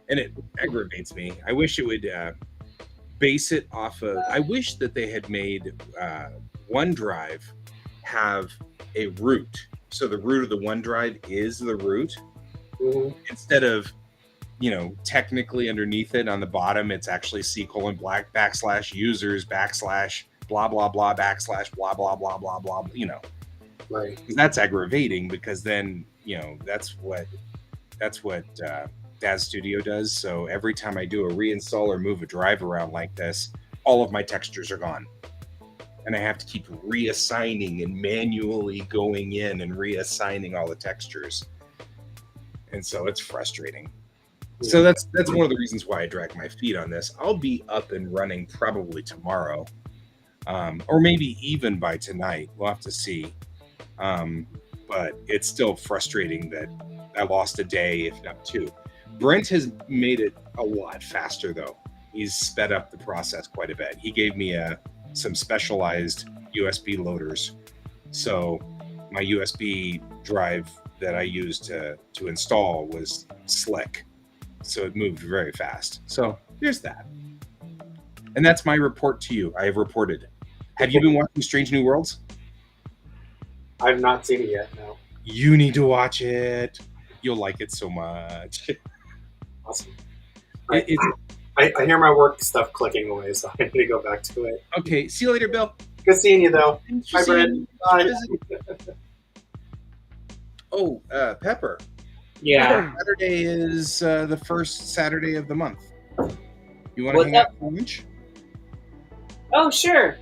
and it aggravates me. I wish it would base it off of, I wish that they had made OneDrive have a root. So the root of the OneDrive is the root instead of, technically underneath it on the bottom, it's actually C:\users blah, blah, blah, blah, blah, blah, blah, blah, Right. That's aggravating because then, that's what Daz Studio does. So every time I do a reinstall or move a drive around like this, all of my textures are gone. And I have to keep reassigning and manually going in and reassigning all the textures. And so it's frustrating. So that's one of the reasons why I drag my feet on this. I'll be up and running probably tomorrow, or maybe even by tonight. We'll have to see. But it's still frustrating that I lost a day, if not 2. Brent has made it a lot faster, though. He's sped up the process quite a bit. He gave me some specialized USB loaders. So my USB drive that I used to install was slick. So it moved very fast. So there's that. And that's my report to you. I have reported. Have you been watching Strange New Worlds? I've not seen it yet, no. You need to watch it. You'll like it so much. Awesome. I hear my work stuff clicking away, so I need to go back to it. Okay. See you later, Bill. Good seeing you, though. Bye, Brett. Bye. Oh, Pepper. Yeah. Saturday is the first Saturday of the month. You want to hang out for lunch? Oh, sure.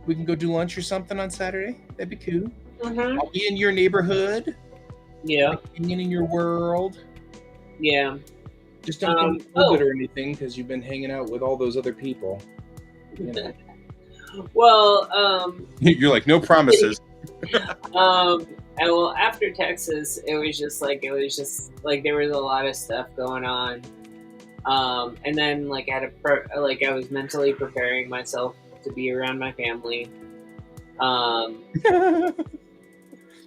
We can go do lunch or something on Saturday. That'd be cool. Mm-hmm. I'll be in your neighborhood, Yeah. like, hanging in your world. Yeah. Just don't get COVID oh. or anything because you've been hanging out with all those other people. You know. Well, You're like, no promises. and well, after Texas, it was just like there was a lot of stuff going on. And then like I was mentally preparing myself to be around my family.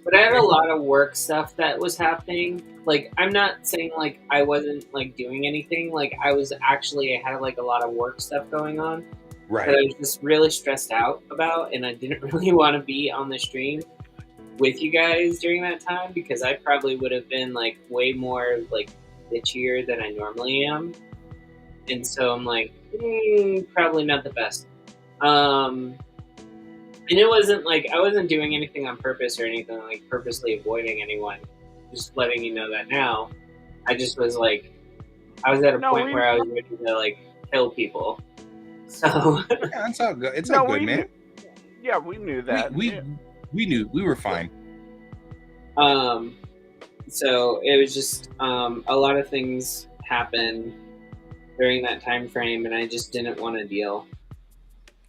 But I had a lot of work stuff that was happening. Like, I'm not saying like I wasn't like doing anything. Like, I had like a lot of work stuff going on Right. that I was just really stressed out about, and I didn't really want to be on the stream with you guys during that time because I probably would have been like way more like bitchier than I normally am. And so I'm like, probably not the best. And it wasn't like I wasn't doing anything on purpose or anything like purposely avoiding anyone. Just letting you know that now. I just was like, I was at a point where I was ready to like kill people. So yeah, it's all good. It's all good, man. Yeah, we knew that. We knew we were fine. So it was just a lot of things happened during that time frame, and I just didn't want to deal.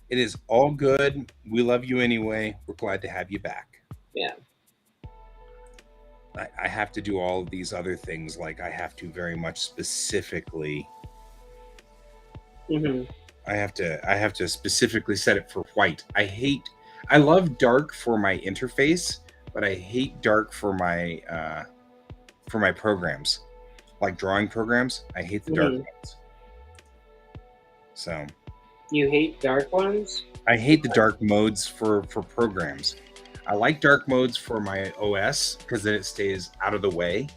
It is all good. We love you anyway. We're glad to have you back. Yeah. I have to do all of these other things. Like I have to very much specifically. Mm-hmm. I have to specifically set it for white. I love dark for my interface, but I hate dark for my programs, like drawing programs. I hate the dark ones. So. You hate dark ones? I hate the dark modes for programs. I like dark modes for my OS because then it stays out of the way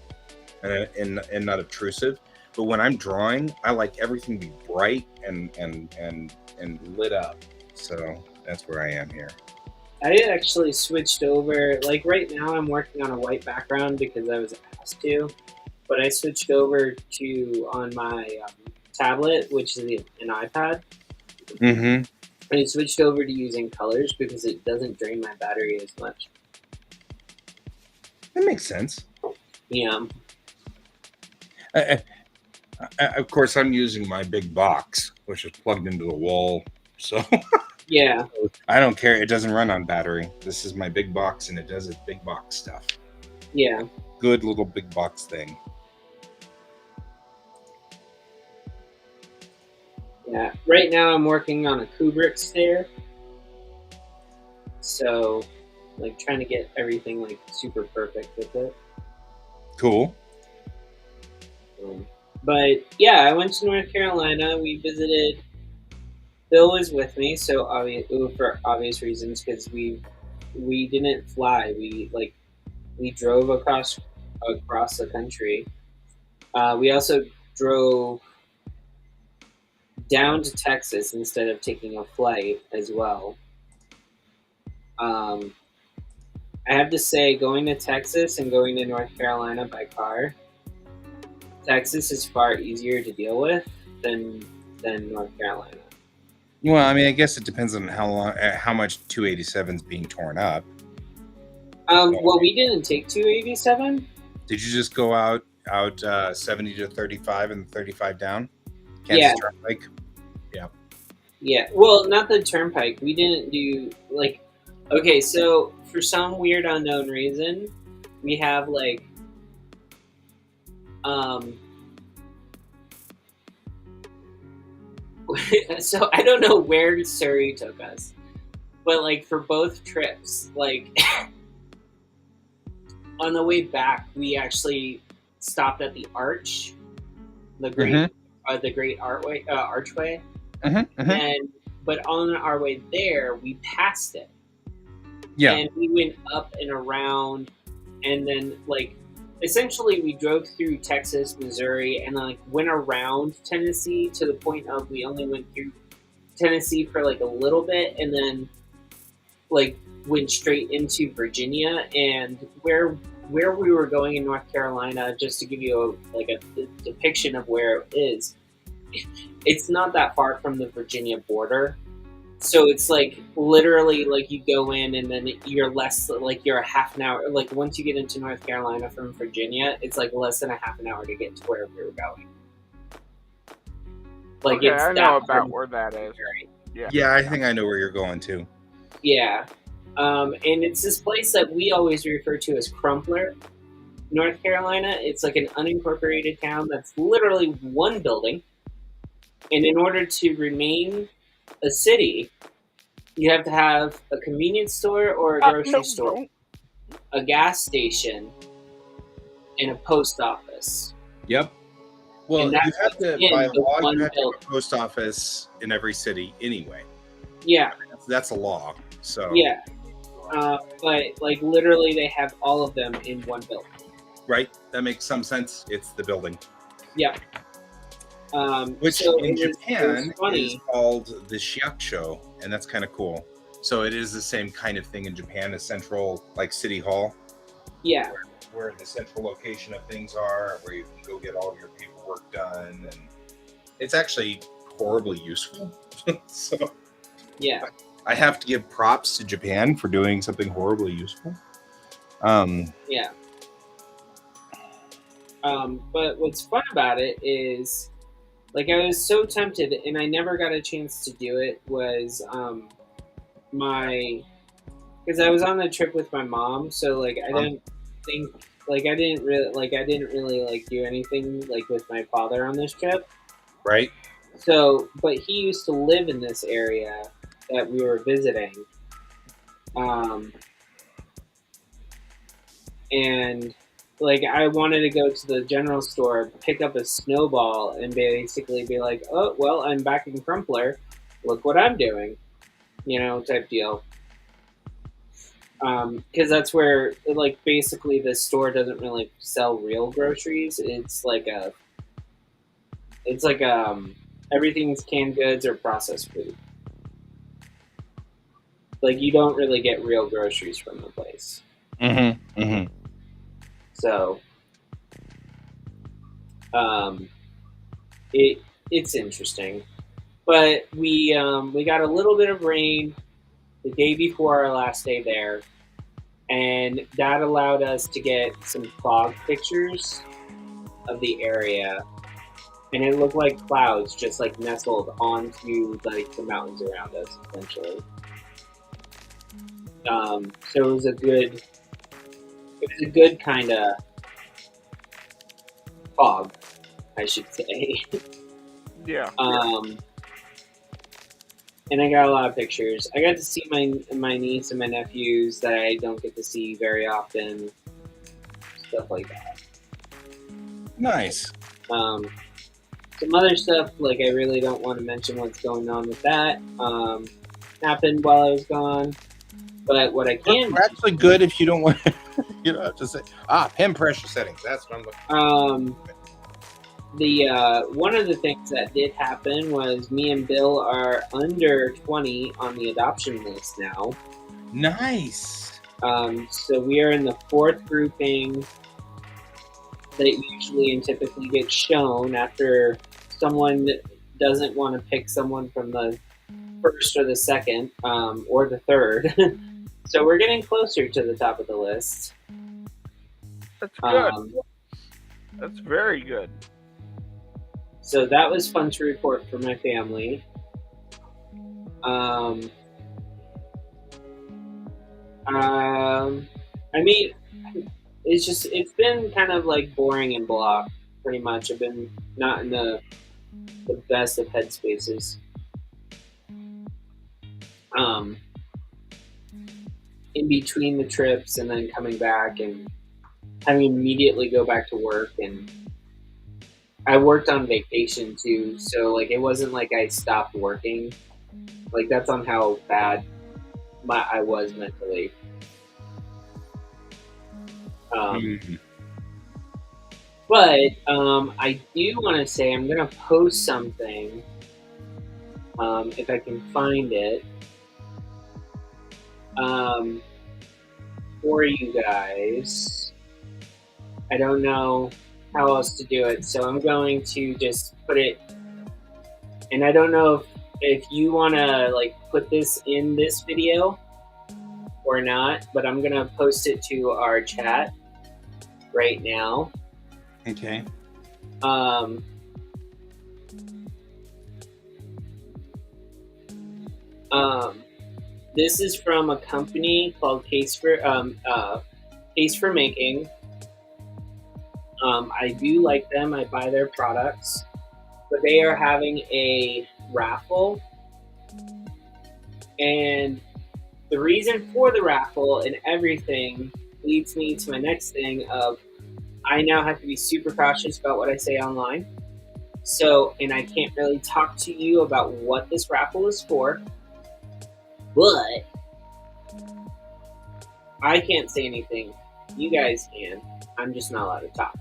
and not obtrusive. But when I'm drawing, I like everything to be bright and lit up. So that's where I am here. I actually switched over. Like right now, I'm working on a white background because I was asked to. But I switched over to on my tablet, which is an iPad. Mm-hmm. And I switched over to using colors because it doesn't drain my battery as much. That makes sense. Yeah. Of course, I'm using my big box, which is plugged into the wall. So yeah, I don't care. It doesn't run on battery. This is my big box, and it does its big box stuff. Yeah. Good little big box thing. Yeah. Right now, I'm working on a Kubrick stair. So, like, trying to get everything like super perfect with it. Cool. But yeah, I went to North Carolina. We visited. Bill was with me, so for obvious reasons, because we didn't fly. We drove across the country. We also drove down to Texas instead of taking a flight as well. I have to say, going to Texas and going to North Carolina by car, Texas is far easier to deal with than North Carolina. Well, I mean, I guess it depends on how much 287 is being torn up. Well, we didn't take 287. Did you just go out 70 to 35 and 35 down? Kansas Turnpike? Yeah. Yeah. Well, not the Turnpike. We didn't do like. Okay, so for some weird unknown reason, we have like. So I don't know where Surrey took us, but like for both trips, like on the way back, we actually stopped at the arch, the great archway, and but on our way there, we passed it. Yeah, and we went up and around, and then like. Essentially, we drove through Texas, Missouri, and then like went around Tennessee to the point of we only went through Tennessee for like a little bit, and then like went straight into Virginia. And where we were going in North Carolina, just to give you a depiction of where it is, it's not that far from the Virginia border. So it's like literally like you go in and then you're less like you're a half an hour. Like once you get into North Carolina from Virginia, it's like less than a half an hour to get to where we were going. Like Okay, it's I that know about hard. where that is. Yeah, I think I know where you're going to. Yeah. And it's this place that we always refer to as Crumpler, North Carolina. It's like an unincorporated town that's literally one building. And in order to remain a city, you have to have a convenience store or a grocery store, Don't. a gas station, and a post office. Yep. Well, And you that's have to, in by the law, one you have to have building. a post office in every city anyway. Yeah, That's a law. So yeah. But like literally, they have all of them in one building. right, that makes some sense. It's the building, Yeah. which so in it was Japan funny. is called the shiaksho, and that's kind of cool. So it is the same kind of thing in Japan, a central like city hall. Yeah. Where the central location of things are, where you can go get all of your paperwork done, and it's actually horribly useful. So Yeah. I have to give props to Japan for doing something horribly useful. Yeah. But what's fun about it is, like, I was so tempted, and I never got a chance to do it. Was because I was on the trip with my mom, so like I didn't think like I didn't really like do anything like with my father on this trip. right? So, but he used to live in this area that we were visiting, and like I wanted to go to the general store, pick up a snowball, and basically be like, "Oh, well, I'm back in Crumpler. Look what I'm doing," type deal. Because that's where, like, basically the store doesn't really sell real groceries. It's like everything's canned goods or processed food. Like, you don't really get real groceries from the place. Mm-hmm. Mm-hmm. So, it's interesting. But we got a little bit of rain the day before our last day there, and that allowed us to get some fog pictures of the area, and it looked like clouds just like nestled onto like the mountains around us, essentially. So it was a good kind of fog, I should say. Yeah. And I got a lot of pictures. I got to see my niece and my nephews that I don't get to see very often. Stuff like that. Nice. Some other stuff, like I really don't want to mention what's going on with that. Happened while I was gone. But what I can We're actually good if you don't want you don't have to say pen pressure settings. That's what I'm looking for. One of the things that did happen was me and Bill are under 20 on the adoption list now. Nice. So we are in the fourth grouping that usually and typically gets shown after someone doesn't want to pick someone from the first or the second or the third. So we're getting closer to the top of the list. That's good. That's very good. So that was fun to report for my family. I mean, it's been kind of like boring and blah, pretty much. I've been not in the best of headspaces. In between the trips and then coming back and having immediately go back to work, and I worked on vacation too, so like it wasn't like I stopped working. Like that's on how bad I was mentally. But I do want to say I'm gonna post something if I can find it for you guys. I don't know how else to do it, so I'm going to just put it. And I don't know if you want to like put this in this video or not, but I'm gonna post it to our chat right now. Okay. This is from a company called Case for Making. I do like them. I buy their products, but they are having a raffle, and the reason for the raffle and everything leads me to my next thing of I now have to be super cautious about what I say online. So, and I can't really talk to you about what this raffle is for, but I can't say anything. You guys can. I'm just not allowed to talk.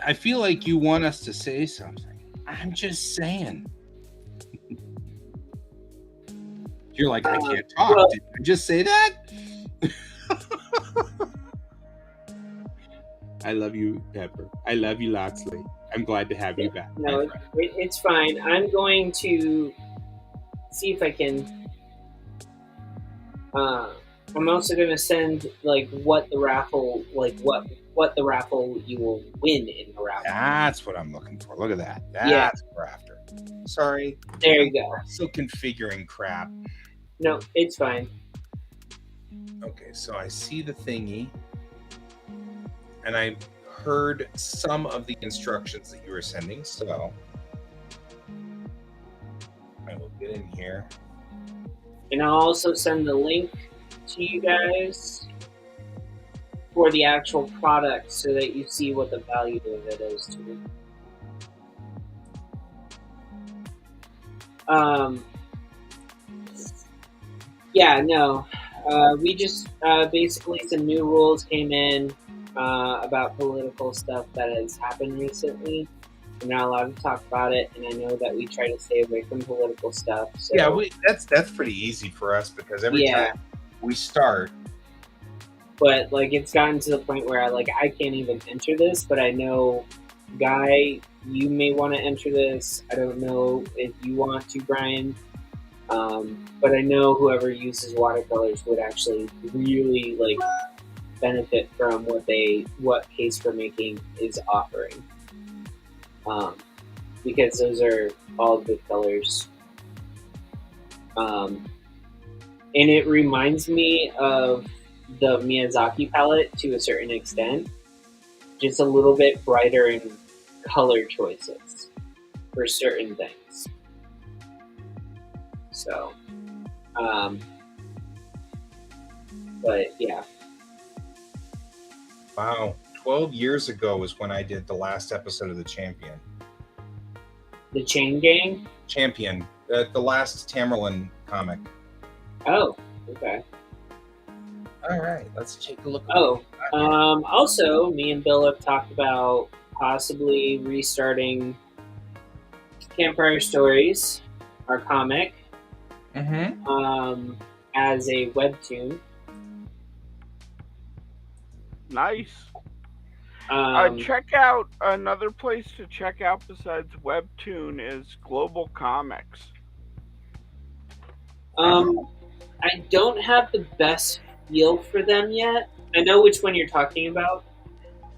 I feel like you want us to say something. I'm just saying. You're like, I can't talk. Well, Did you just say that? I love you, Pepper. I love you, Loxley. I'm glad to have you back. No, it's fine. I'm going to see if I can. I'm also going to send like what the raffle you will win in the raffle. That's what I'm looking for. Look at that. That's Yeah. what we're after. Sorry. There you go. Still configuring crap. No, it's fine. Okay, so I see the thingy, and I heard some of the instructions that you were sending, so I will get in here. And I'll also send the link to you guys for the actual product so that you see what the value of it is to you. Yeah, no. We just basically some new rules came in about political stuff that has happened recently. I'm not allowed to talk about it, and I know that we try to stay away from political stuff. So. Yeah, that's pretty easy for us because every time we start. But like it's gotten to the point where I can't even enter this, but I know, Guy, you may want to enter this. I don't know if you want to, Brian. But I know whoever uses watercolors would actually really like benefit from what Case for Making is offering. Because those are all good colors. And it reminds me of the Miyazaki palette to a certain extent. Just a little bit brighter in color choices for certain things. So, but yeah. Wow, 12 years ago is when I did the last episode of The Champion. The Chain Gang? Champion, the last Tamerlan comic. Oh, okay. All right, let's take a look. Also, me and Bill have talked about possibly restarting Campfire Stories, our comic, as a webtoon. Nice. Um, Check out another place to check out besides Webtoon is Global Comics. I don't have the best feel for them yet. I know which one you're talking about.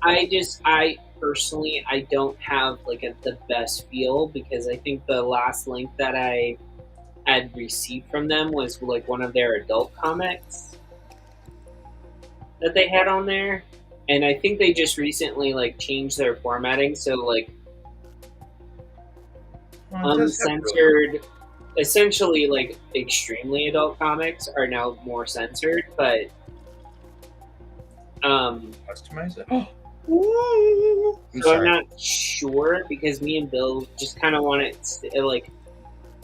I personally don't have the best feel because I think the last link that I had received from them was one of their adult comics that they had on there. And I think they just recently changed their formatting, so uncensored, essentially extremely adult comics are now more censored. But Customize it. I'm not sure because me and Bill just kind of want it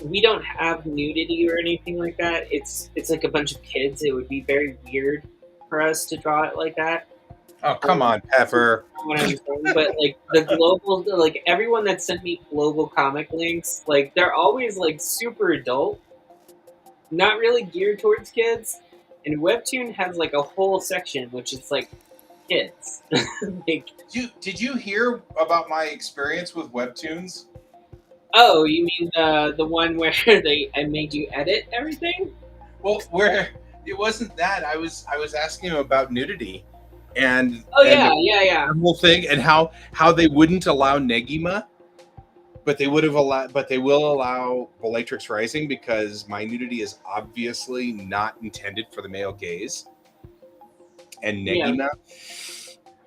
we don't have nudity or anything like that. It's like a bunch of kids. It would be very weird for us to draw it like that. Oh, come on, Pepper. What I'm saying, but the global, everyone that sent me global comic links, they're always super adult, not really geared towards kids. And Webtoon has a whole section which is kids. Did you hear about my experience with Webtoons? Oh, you mean the one where I made you edit everything? Well, where it wasn't that. I was asking him about nudity and Oh and yeah, yeah, yeah. the whole thing and how they wouldn't allow Negima, but they would have allowed, but they will allow Bellatrix Rising because my nudity is obviously not intended for the male gaze. And Yeah. Negima,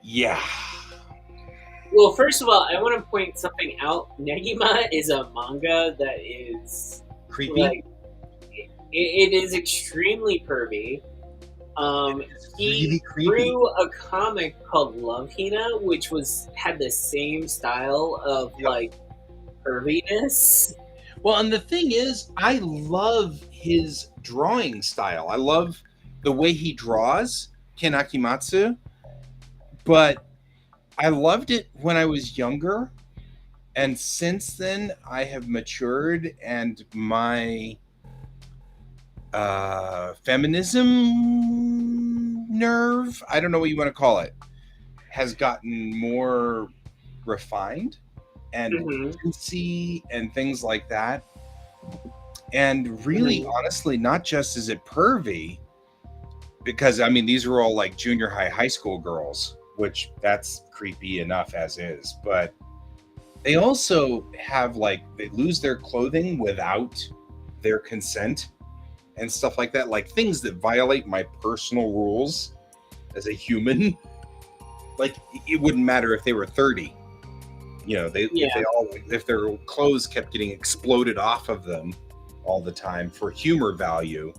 yeah. Well, first of all, I want to point something out. Negima is a manga that is Creepy. like it is extremely pervy. It's He really creepy. drew a comic called Love Hina, which had the same style of Yep. like perviness. Well, and the thing is, I love his drawing style. I love the way he draws Ken Akimatsu, but I loved it when I was younger. And since then, I have matured, and my feminism nerve, I don't know what you want to call it, has gotten more refined and agency and things like that. And really, honestly, not just is it pervy, because I mean, these are all like junior high school girls, which that's creepy enough as is, but they also have like, they lose their clothing without their consent and stuff like that, like things that violate my personal rules as a human. Like, it wouldn't matter if they were 30, you know, if their clothes kept getting exploded off of them all the time for humor value,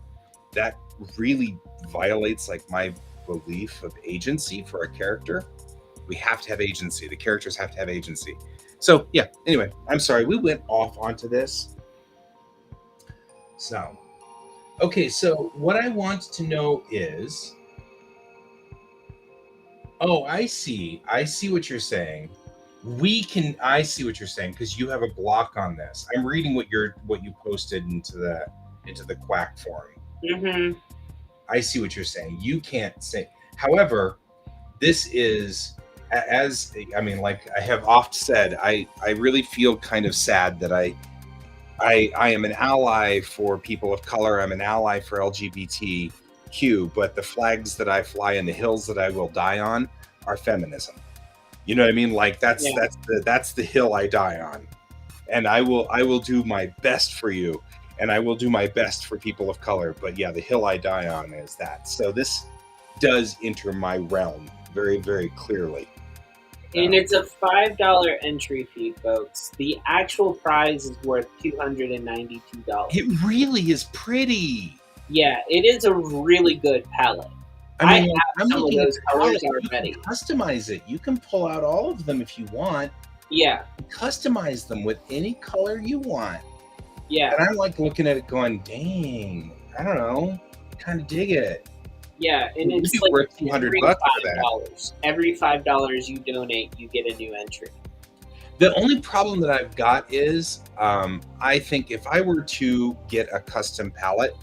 that really violates like my belief of agency for a character. We have to have agency. The characters have to have agency. So yeah, anyway, I'm sorry, we went off onto this. So, okay, so what I want to know is, oh, I see what you're saying. I see what you're saying, because you have a block on this. I'm reading what you posted into the Quack forum. I see what you're saying. You can't say. However, this is, as I mean, like I have oft said, I really feel kind of sad that I am an ally for people of color. I'm an ally for LGBTQ, but the flags that I fly and the hills that I will die on are feminism. You know what I mean? Like that's the hill I die on, and I will do my best for you, and I will do my best for people of color. But yeah, the hill I die on is that. So this does enter my realm very, very clearly. And it's a $5 entry fee, folks. The actual prize is worth $292. It really is pretty. Yeah, it is a really good palette. I mean, have some of those colors already. You can customize it. You can pull out all of them if you want. Yeah. Customize them with any color you want. Yeah. And I'm like looking at it going, dang, I don't know, kind of dig it. Yeah, and it's like worth $200 for that. Every $5 you donate, you get a new entry. The only problem that I've got is, I think if I were to get a custom palette,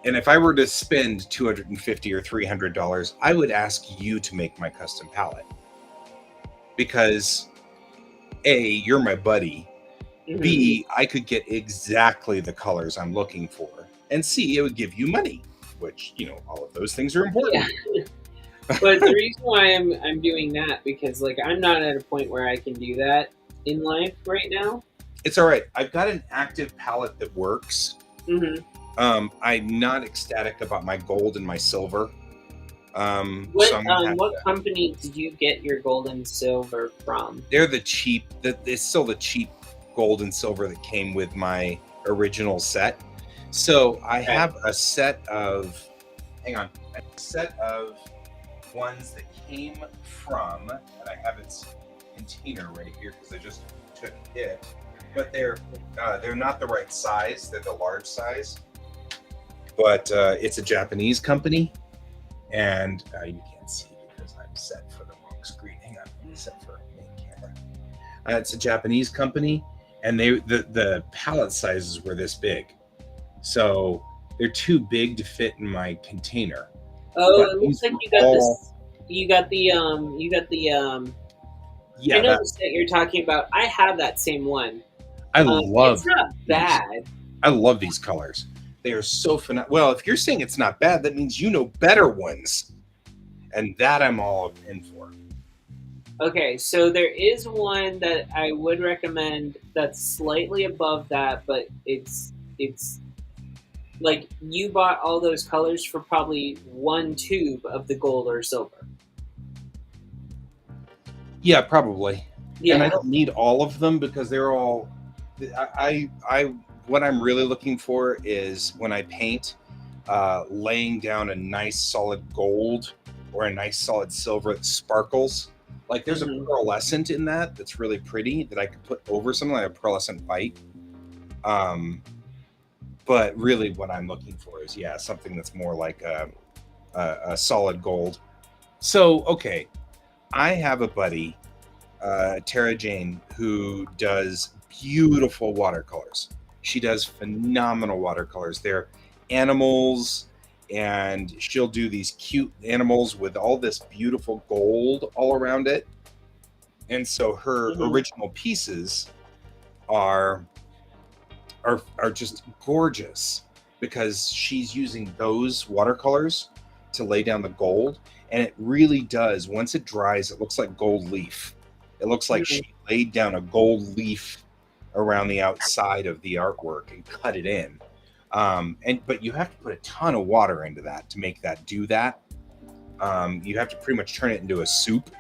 and if I were to spend $250 or $300, I would ask you to make my custom palette. Because A, you're my buddy. B, I could get exactly the colors I'm looking for. And C, it would give you money, which, you know, all of those things are important. Yeah. But the reason why I'm doing that, because like I'm not at a point where I can do that in life right now. It's all right. I've got an active palette that works. I'm not ecstatic about my gold and my silver. What company did you get your gold and silver from? They're the cheap. It's still the cheap gold and silver that came with my original set. So I have a set of. Hang on, a set of ones that came from, and I have its container right here because I just took it. But they're not the right size. They're the large size. But it's a Japanese company, and you can't see because I'm set for the wrong screen. Hang on, I'm set for main camera. It's a Japanese company, and the palette sizes were this big, so they're too big to fit in my container. Oh, it looks like you got this. You got the. Yeah, I know the set you're talking about. I have that same one. I love. It's not these. bad. I love these colors. They are so phenomenal. Well, if you're saying it's not bad, that means you know better ones, and that I'm all in for. Okay, so there is one that I would recommend that's slightly above that, but it's like you bought all those colors for probably one tube of the gold or silver. Yeah, probably. Yeah. And I don't need all of them because they're all. I what I'm really looking for is when I paint, laying down a nice solid gold or a nice solid silver that sparkles. Like there's a pearlescent in that that's really pretty that I could put over something like a pearlescent white. But really, what I'm looking for is something that's more like a solid gold. So okay, I have a buddy, Tara Jane, who does beautiful watercolors. She does phenomenal watercolors. They're animals, and she'll do these cute animals with all this beautiful gold all around it. And so her original pieces are just gorgeous because she's using those watercolors to lay down the gold. And it really does. Once it dries, it looks like gold leaf. It looks like she laid down a gold leaf around the outside of the artwork and cut it in. But you have to put a ton of water into that to make that do that. You have to pretty much turn it into a soup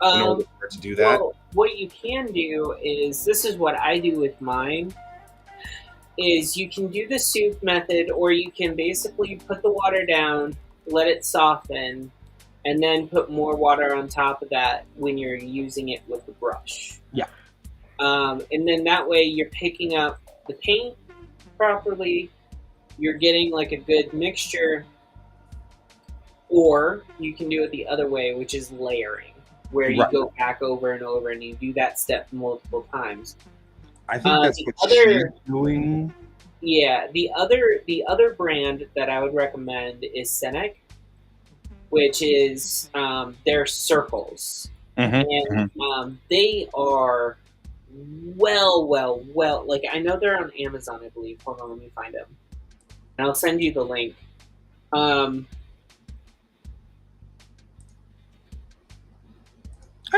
in order for it to do that. Well, what you can do is, this is what I do with mine, is you can do the soup method, or you can basically put the water down, let it soften, and then put more water on top of that when you're using it with the brush. Yeah. And then that way you're picking up the paint properly, you're getting like a good mixture, or you can do it the other way, which is layering, where you go back over and over and you do that step multiple times. I think that's what she's doing. Yeah, the other brand that I would recommend is Senec, which is their circles, and they are well. Like I know they're on Amazon, I believe. Hold on, let me find them, and I'll send you the link. I'm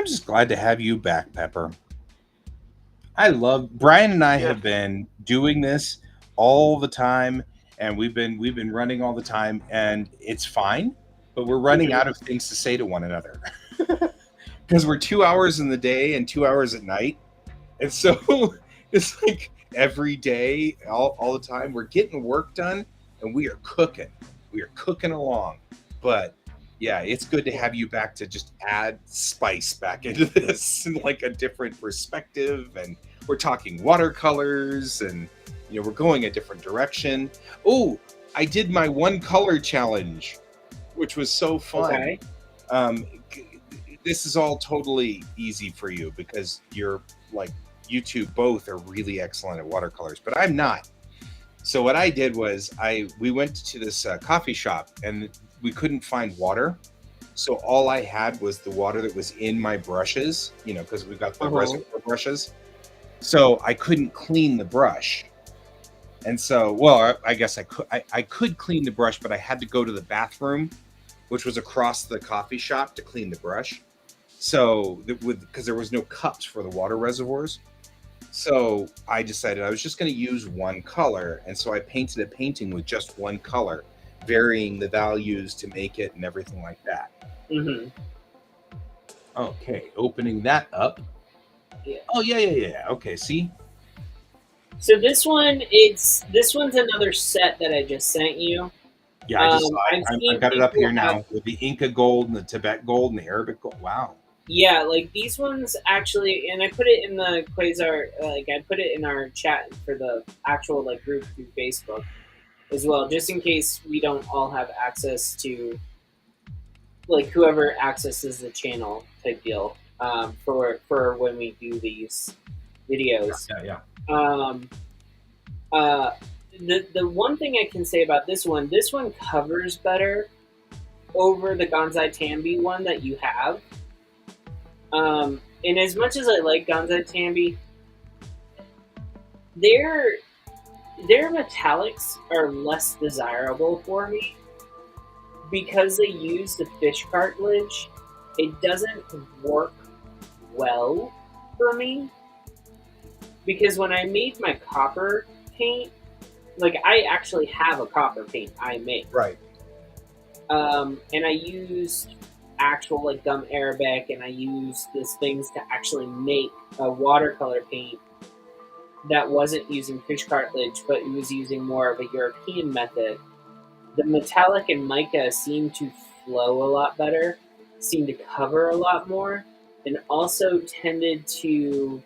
just glad to have you back, Pepper. I love Brian and I have been doing this all the time, and we've been running all the time, and it's fine, but we're running out of things to say to one another because we're 2 hours in the day and 2 hours at night, and so it's like every day, all the time, we're getting work done, and we are cooking along, but. Yeah, it's good to have you back to just add spice back into this and like a different perspective. And we're talking watercolors and, we're going a different direction. Oh, I did my one color challenge, which was so fun. Okay. This is all totally easy for you because you're like, you two both are really excellent at watercolors, but I'm not. So what I did was we went to this coffee shop and we couldn't find water. So all I had was the water that was in my brushes, because we've got the reservoir brushes. So I couldn't clean the brush. And so, well, I guess I could clean the brush, but I had to go to the bathroom, which was across the coffee shop, to clean the brush. So because there was no cups for the water reservoirs. So I decided I was just going to use one color. And so I painted a painting with just one color, varying the values to make it and everything like that. Okay, opening that up. Yeah. Oh, yeah. Okay, see? So this one's another set that I just sent you. Yeah, I got it up here now with the Inca gold and the Tibet gold and the Arabic gold. Wow. Yeah, like these ones actually, and I put it in the Quasar, I put it in our chat for the actual group through Facebook as well, just in case we don't all have access to, whoever accesses the channel type deal, for when we do these videos. Yeah. The one thing I can say about this one covers better over the Gonzai Tambi one that you have. And as much as I like Gonzai Tambi, their metallics are less desirable for me because they use the fish cartilage. It doesn't work well for me because when I made my copper paint, like I actually have a copper paint I made, Right. and I used actual like gum arabic, and I used these things to actually make a watercolor paint that wasn't using fish cartilage, but it was using more of a European method. The metallic and mica seem to flow a lot better, seem to cover a lot more, and also tended to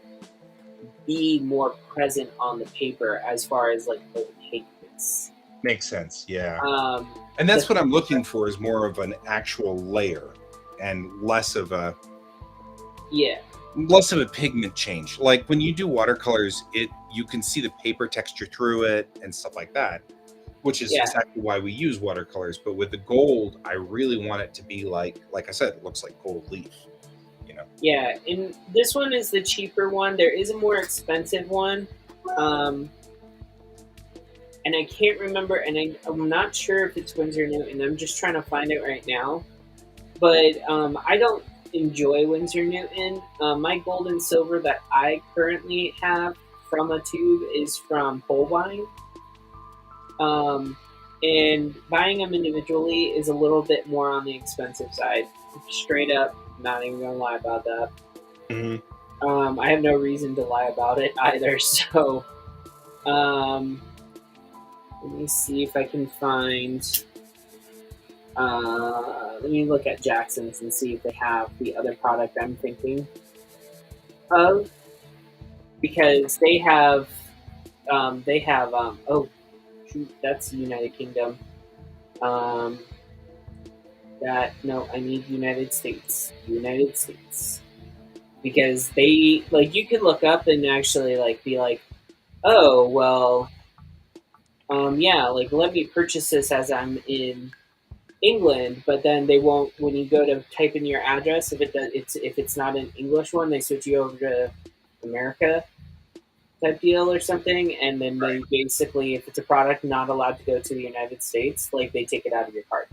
be more present on the paper as far as like opaqueness. Makes sense. Yeah. Um, And that's what I'm looking for, is more of an actual layer and less of a pigment change. Like when you do watercolors, you can see the paper texture through it and stuff like that, which is exactly why we use watercolors. But with the gold, I really want it to be like I said, it looks like gold leaf, you know. Yeah, and this one is the cheaper one. There is a more expensive one. And I can't remember, and I'm not sure if it's Winsor Newton. I'm just trying to find it right now. But I don't enjoy Winsor Newton. My gold and silver that I currently have from a tube is from Holbein. And buying them individually is a little bit more on the expensive side. Straight up, not even gonna lie about that. Mm-hmm. I have no reason to lie about it either. So, let me see if I can find. Let me look at Jackson's and see if they have the other product I'm thinking of, because they have. Oh, shoot, that's the United Kingdom. No, I need United States. United States. Because they, like, you can look up and actually, like, be like, oh, well, yeah, like, let me purchase this as I'm in England, but then they won't, when you go to type in your address, if it's not an English one, they switch you over to America type deal or something, and then they basically, if it's a product not allowed to go to the United States, like, they take it out of your cart.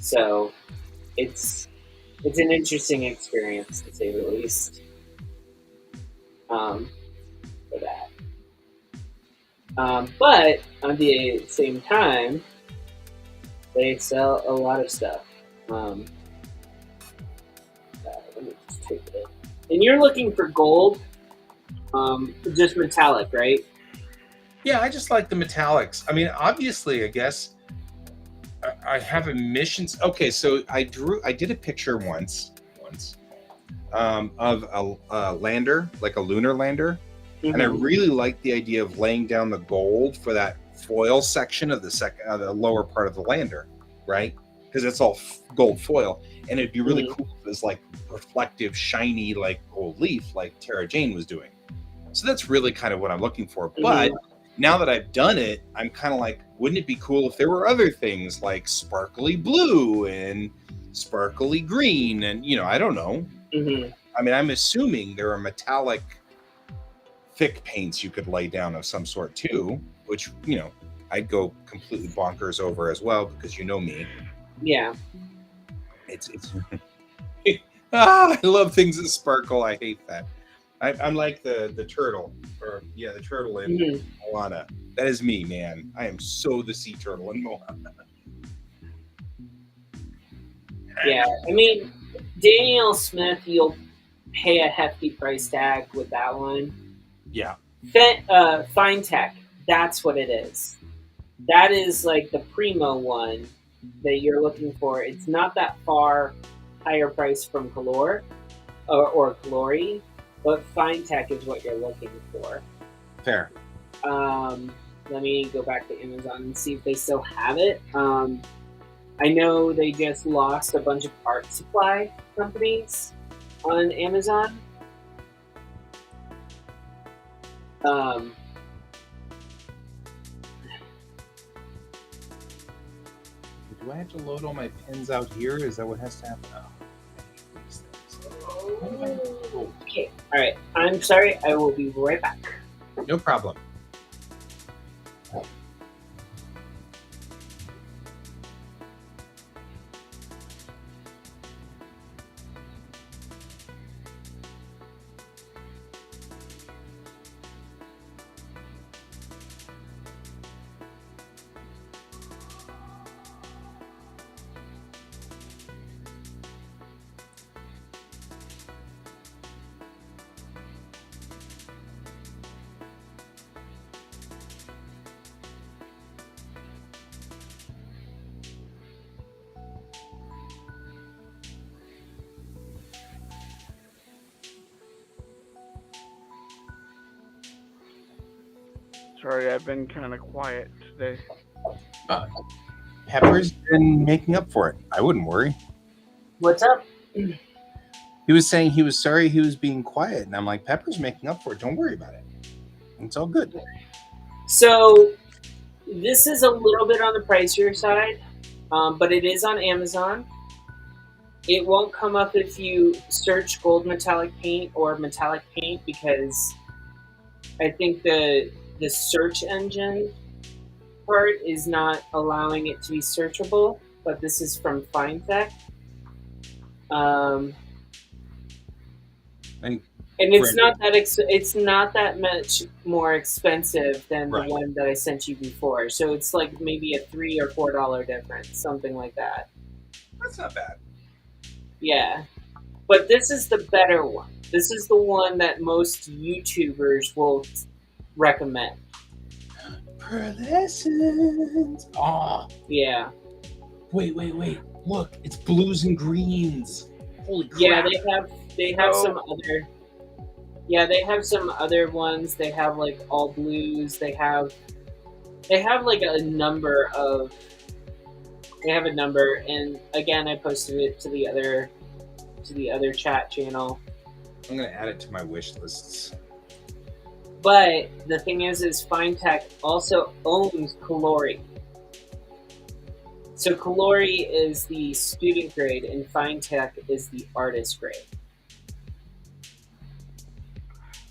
So it's an interesting experience, to say the least, for that. But at the same time, they sell a lot of stuff. Let me just take it. And you're looking for gold, just metallic, right? Yeah, I just like the metallics. I mean, obviously, I guess I have emissions. Okay, so I did a picture once, of a lander, like a lunar lander. And I really like the idea of laying down the gold for that foil section of the lower part of the lander, right? Because it's all gold foil, and it'd be really cool if it was like reflective, shiny, like gold leaf, like Tara Jane was doing. So that's really kind of what I'm looking for. But now that I've done it, I'm kind of like, wouldn't it be cool if there were other things like sparkly blue and sparkly green, and I don't know. I mean, I'm assuming there are metallic thick paints you could lay down of some sort too, which I'd go completely bonkers over as well, because me. Yeah. It's I love things that sparkle. I hate that. I'm like the turtle, the turtle in Moana. That is me, man. I am so the sea turtle in Moana. Yeah, I mean, Daniel Smith, you'll pay a hefty price tag with that one. Yeah. Fine Tech, that's what it is. That is like the primo one that you're looking for. It's not that far higher price from Color or Colori, but Fine Tech is what you're looking for. Fair. Let me go back to Amazon and see if they still have it. I know they just lost a bunch of art supply companies on Amazon. Do I have to load all my pins out here? Is that what has to happen? Okay. All right. I'm sorry. I will be right back. No problem. Sorry, I've been kind of quiet today. Pepper's been making up for it. I wouldn't worry. What's up? He was saying he was sorry he was being quiet, and I'm like, Pepper's making up for it. Don't worry about it. It's all good. So this is a little bit on the pricier side, but it is on Amazon. It won't come up if you search gold metallic paint or metallic paint because I think the search engine part is not allowing it to be searchable. But this is from FineTech. And it's not that it's not that much more expensive than the one that I sent you before. So it's like maybe a $3 or $4 difference, something like that. That's not bad. Yeah, but this is the better one. This is the one that most YouTubers will recommend. Pearlescent. Oh. Yeah. Wait. Look, it's blues and greens. Holy crap. Yeah, they have some other. Yeah, they have some other ones. They have like all blues. They have like a number of. They have a number, and again, I posted it to the other chat channel. I'm gonna add it to my wish lists. But the thing is FineTech also owns Colori. So Colori is the student grade, and FineTech is the artist grade.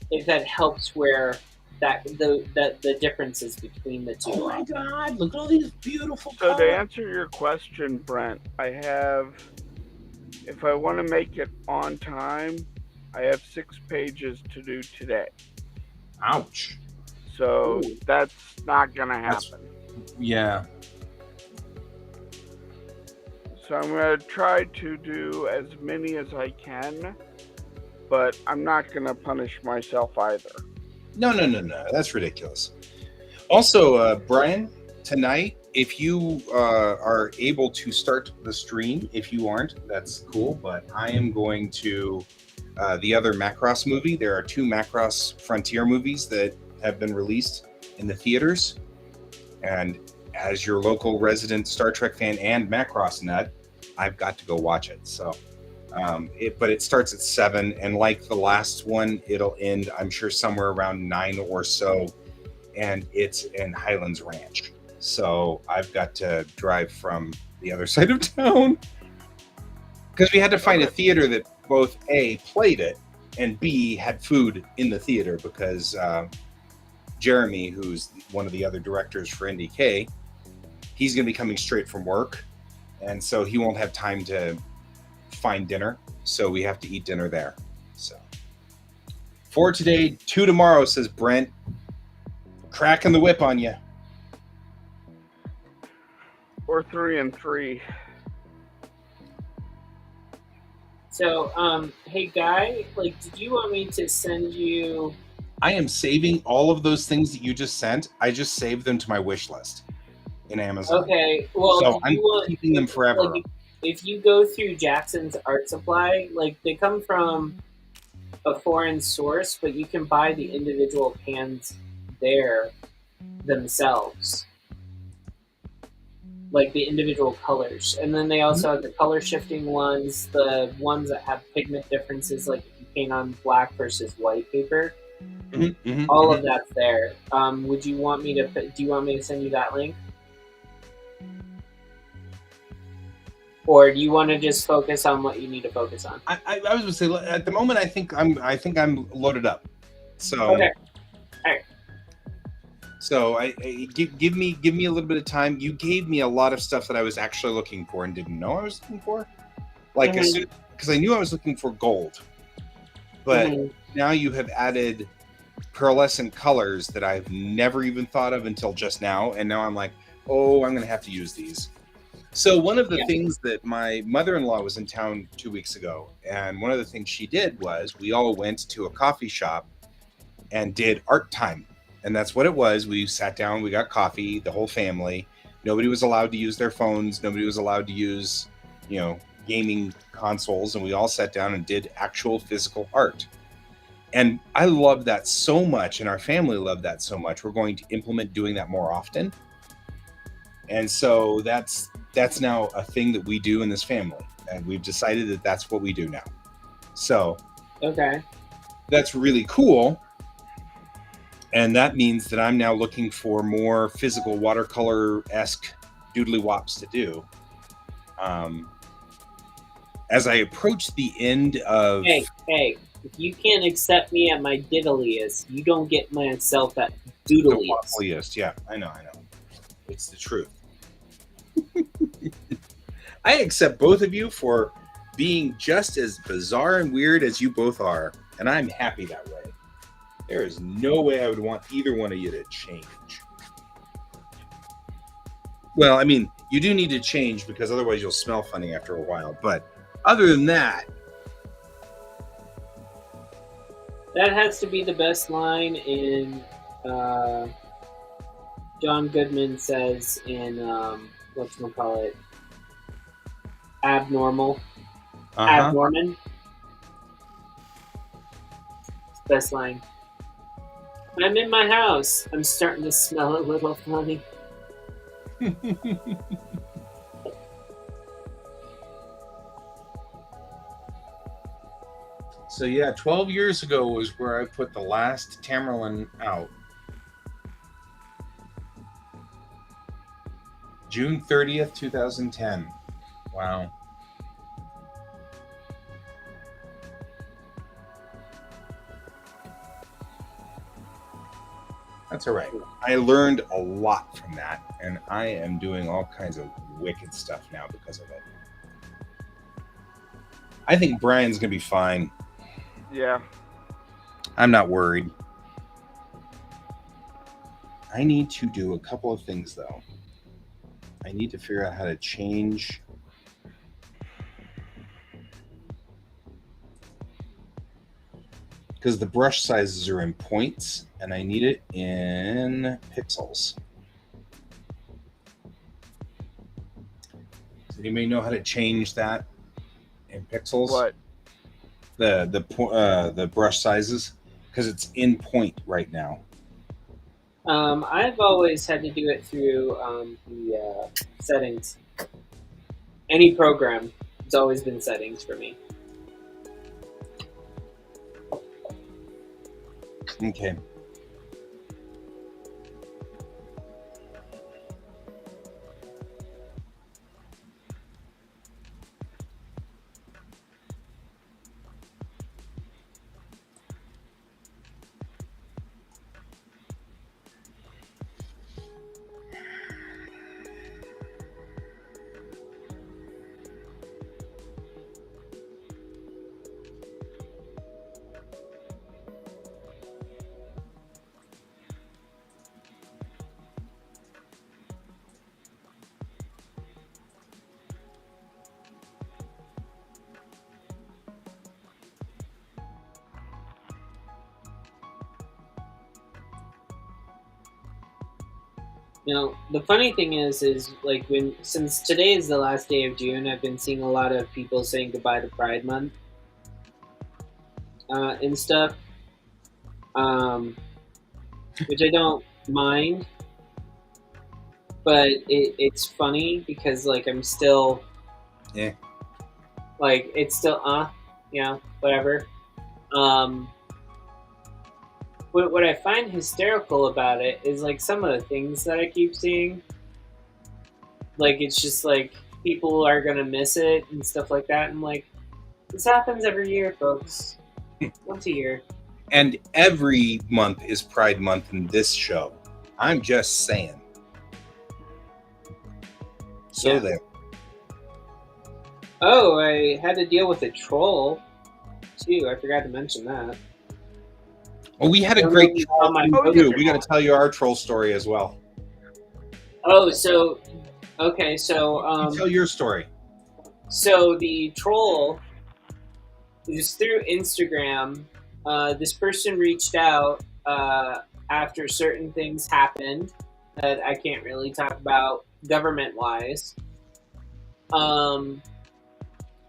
If that helps where the differences between the two. Oh my God! Look at all these beautiful So colors. to answer your question, Brent, I have, if I want to make it on time, I have 6 pages to do today. Ouch. So that's not going to happen. Yeah. So I'm going to try to do as many as I can, but I'm not going to punish myself either. No. That's ridiculous. Also, Brian, tonight, if you are able to start the stream, if you aren't, that's cool. But I am going to the other Macross movie. There are 2 Macross Frontier movies that have been released in the theaters. And as your local resident Star Trek fan and Macross nut, I've got to go watch it. So, but it starts at 7, and like the last one, it'll end, I'm sure, somewhere around 9 or so, and it's in Highlands Ranch. So I've got to drive from the other side of town because we had to find a theater that both A, played it, and B, had food in the theater because Jeremy, who's one of the other directors for NDK, he's going to be coming straight from work, and so he won't have time to find dinner, so we have to eat dinner there. So 4 today, 2 tomorrow, says Brent. Cracking the whip on you. Or 3 and 3. So, hey Guy, like, did you want me to send you? I am saving all of those things that you just sent. I just saved them to my wish list in Amazon. Okay, well, so I'm keeping them forever. Like, if you go through Jackson's Art Supply, like, they come from a foreign source, but you can buy the individual pans there themselves, like the individual colors. And then they also have the color shifting ones, the ones that have pigment differences, like if you paint on black versus white paper. All of that's there. Would you want me to? Do you want me to send you that link? or do you want to just focus on what you need to focus on? I was going to say at the moment I think I'm loaded up. So Okay. All right. So give me a little bit of time. You gave me a lot of stuff that I was actually looking for and didn't know I was looking for. Like because I knew I was looking for gold, but now you have added pearlescent colors that I've never even thought of until just now, and now I'm like, oh, I'm going to have to use these. So one of the things that my mother-in-law was in town 2 weeks ago, and one of the things she did was we all went to a coffee shop and did art time. And that's what it was. We sat down, we got coffee, the whole family. Nobody was allowed to use their phones. Nobody was allowed to use, gaming consoles. And we all sat down and did actual physical art. And I love that so much. And our family loved that so much. We're going to implement doing that more often. And so that's now a thing that we do in this family. And we've decided that that's what we do now. So that's really cool. And that means that I'm now looking for more physical watercolor-esque doodly wops to do. As I approach the end of... Hey, if you can't accept me at my diddliest, you don't get myself at doodliest. The waffliest, yeah, I know. It's the truth. I accept both of you for being just as bizarre and weird as you both are, and I'm happy that way. There is no way I would want either one of you to change. Well, I mean, you do need to change because otherwise you'll smell funny after a while. But other than that... That has to be the best line in... John Goodman says in... whatchamacallit? Abnormal. Abnorman. Best line. I'm in my house. I'm starting to smell a little funny. So yeah, 12 years ago was where I put the last Tamerlane out. June 30th, 2010. Wow. That's all right. I learned a lot from that, and I am doing all kinds of wicked stuff now because of it. I think Brian's going to be fine. Yeah. I'm not worried. I need to do a couple of things, though. I need to figure out how to change... because the brush sizes are in points, and I need it in pixels. Does anybody know how to change that in pixels? What? The brush sizes, because it's in point right now. I've always had to do it through the settings. Any program, it's always been settings for me. Okay. Now, the funny thing is like since today is the last day of June, I've been seeing a lot of people saying goodbye to Pride Month and stuff, which I don't mind, but it's funny because like I'm still, like it's still whatever. What I find hysterical about it is like some of the things that I keep seeing. Like it's just like people are gonna miss it and stuff like that. And like, this happens every year, folks. Once a year. And every month is Pride Month in this show. I'm just saying. So Yeah. there. Oh, I had to deal with a troll too. I forgot to mention that. Well, we had a Don't great know if you troll saw my too. post or We got not. to tell you our troll story as well. Oh, so okay, so Tell your story. so the troll is through Instagram. This person reached out after certain things happened that I can't really talk about government-wise.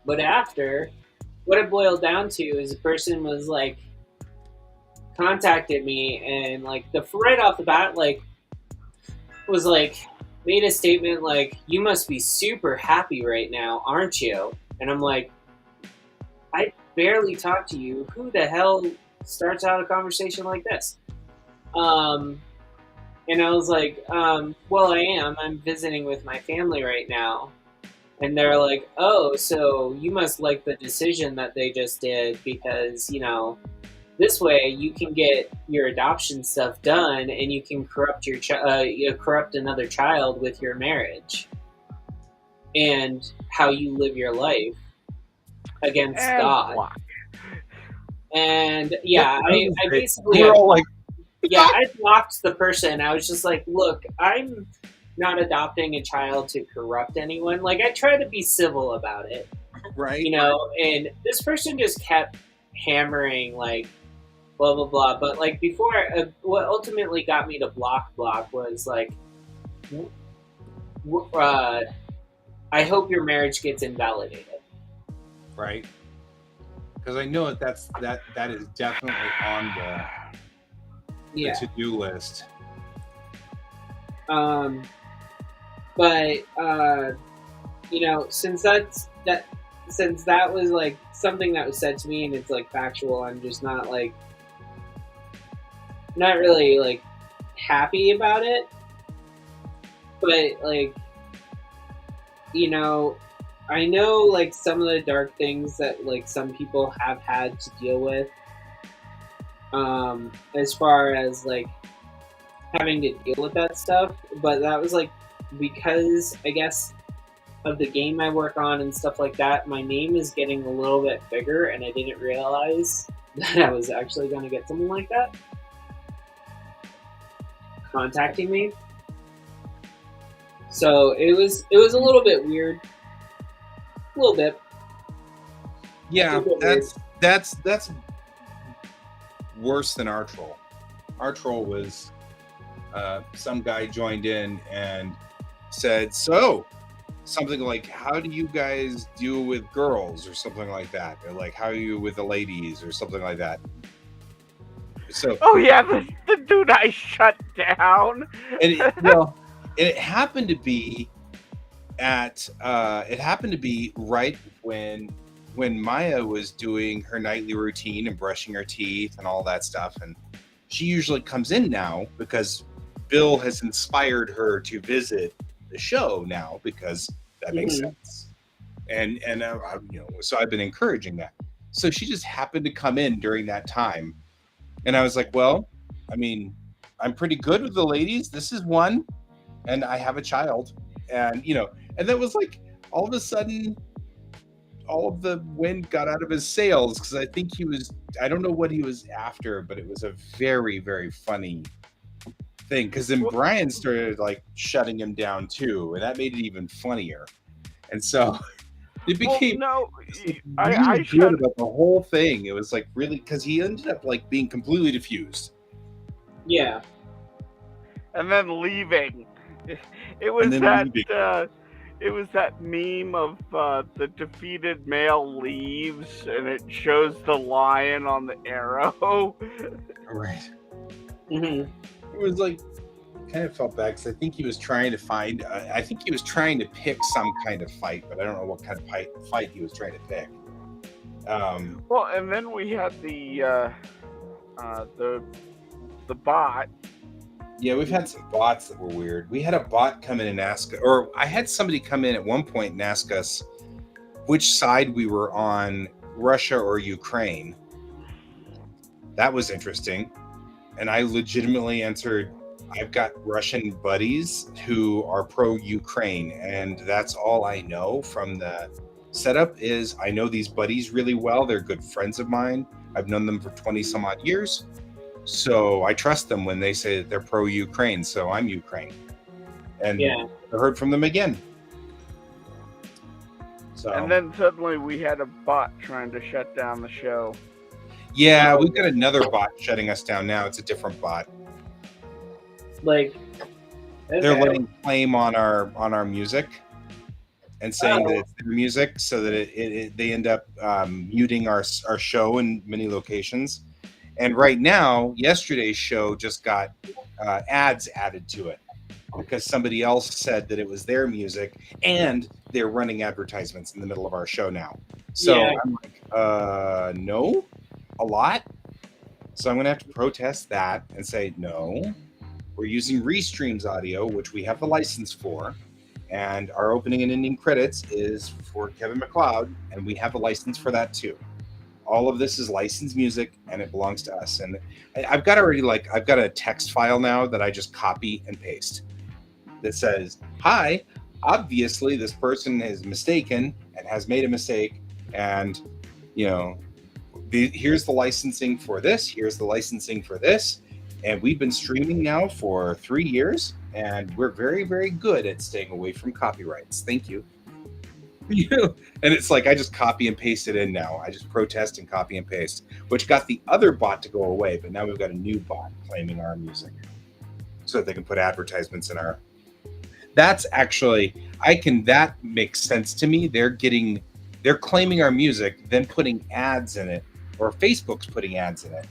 But after, what it boiled down to is the person was like contacted me and like the right off the bat like was like made a statement like, "You must be super happy right now, aren't you?" And I'm like, I barely talk to you. Who the hell starts out a conversation like this? And I was like, well, I am. I'm visiting with my family right now. And they're like, oh, so you must like the decision that they just did because, you know, this way you can get your adoption stuff done and you can corrupt your corrupt another child with your marriage and how you live your life against And God. block. And yeah, I basically We're all like, yeah, I blocked the person. I was just like, look, I'm not adopting a child to corrupt anyone. Like, I try to be civil about it, right? you know, and this person just kept hammering, like, blah, blah, blah. But, like, before, what ultimately got me to block was, like, I hope your marriage gets invalidated. Right. Because I know that that is definitely on the to-do list. But you know, since that was like something that was said to me and it's like factual, I'm just not really like happy about it. But like, you know, I know like some of the dark things that like some people have had to deal with, as far as like having to deal with that stuff. But that was like because I guess of the game I work on and stuff like that, my name is getting a little bit bigger, and I didn't realize that I was actually going to get someone like that contacting me. So it was a little bit weird. A little bit. Yeah, little bit that's worse than our troll. Our troll was some guy joined in and said, so something like, how do you guys deal with girls or something like that, or like how are you with the ladies or something like that. So Oh yeah, the dude I shut down. and it happened to be right when Maya was doing her nightly routine and brushing her teeth and all that stuff, and she usually comes in now because Bill has inspired her to visit the show now because that makes sense, and you know, so I've been encouraging that. So she just happened to come in during that time, and I was like, well, I mean, I'm pretty good with the ladies. This is one, and I have a child, and you know, and that was like all of a sudden, all of the wind got out of his sails because I think I don't know what he was after, but it was a very, very funny thing because then Brian started like shutting him down too, and that made it even funnier. And so it became I good shut about the whole thing. It was like really because he ended up like being completely diffused. Yeah. and then leaving. It was that meme of the defeated male leaves, and it shows the lion on the arrow. Right. Mm-hmm. It was like kind of felt bad because I think he was trying to find. I think he was trying to pick some kind of fight, but I don't know what kind of fight he was trying to pick. Well, and then we had the bot Yeah, we've had some bots that were weird. We had a bot come in and ask, or I had somebody come in at one point and ask us which side we were on, Russia or Ukraine. That was interesting. And I legitimately answered, I've got Russian buddies who are pro-Ukraine, and that's all I know from the setup is I know these buddies really well. They're good friends of mine. I've known them for 20 some odd years. So I trust them when they say that they're pro-Ukraine. So I'm Ukraine. And Yeah. I heard from them again. So And then suddenly we had a bot trying to shut down the show. yeah, we've got another bot shutting us down now. It's a different bot. Like, They're okay. letting claim on our music and saying that it's their music, so that they end up muting our show in many locations. And right now, yesterday's show just got ads added to it because somebody else said that it was their music, and they're running advertisements in the middle of our show now. So Yeah. I'm like, no, a lot. So I'm going to have to protest that and say, no, we're using Restream's audio, which we have the license for. And our opening and ending credits is for Kevin MacLeod, and we have a license for that too. All of this is licensed music, and it belongs to us. And I've got a text file now that I just copy and paste that says, hi, obviously this person is mistaken and has made a mistake. And, you know, here's the licensing for this. Here's the licensing for this. And we've been streaming now for 3 years, and we're very, very good at staying away from copyrights. Thank you. And it's like I just copy and paste it in now. I just protest and copy and paste, which got the other bot to go away. But now we've got a new bot claiming our music so that they can put advertisements in our. That's actually, that makes sense to me. They're claiming our music, then putting ads in it, or Facebook's putting ads in it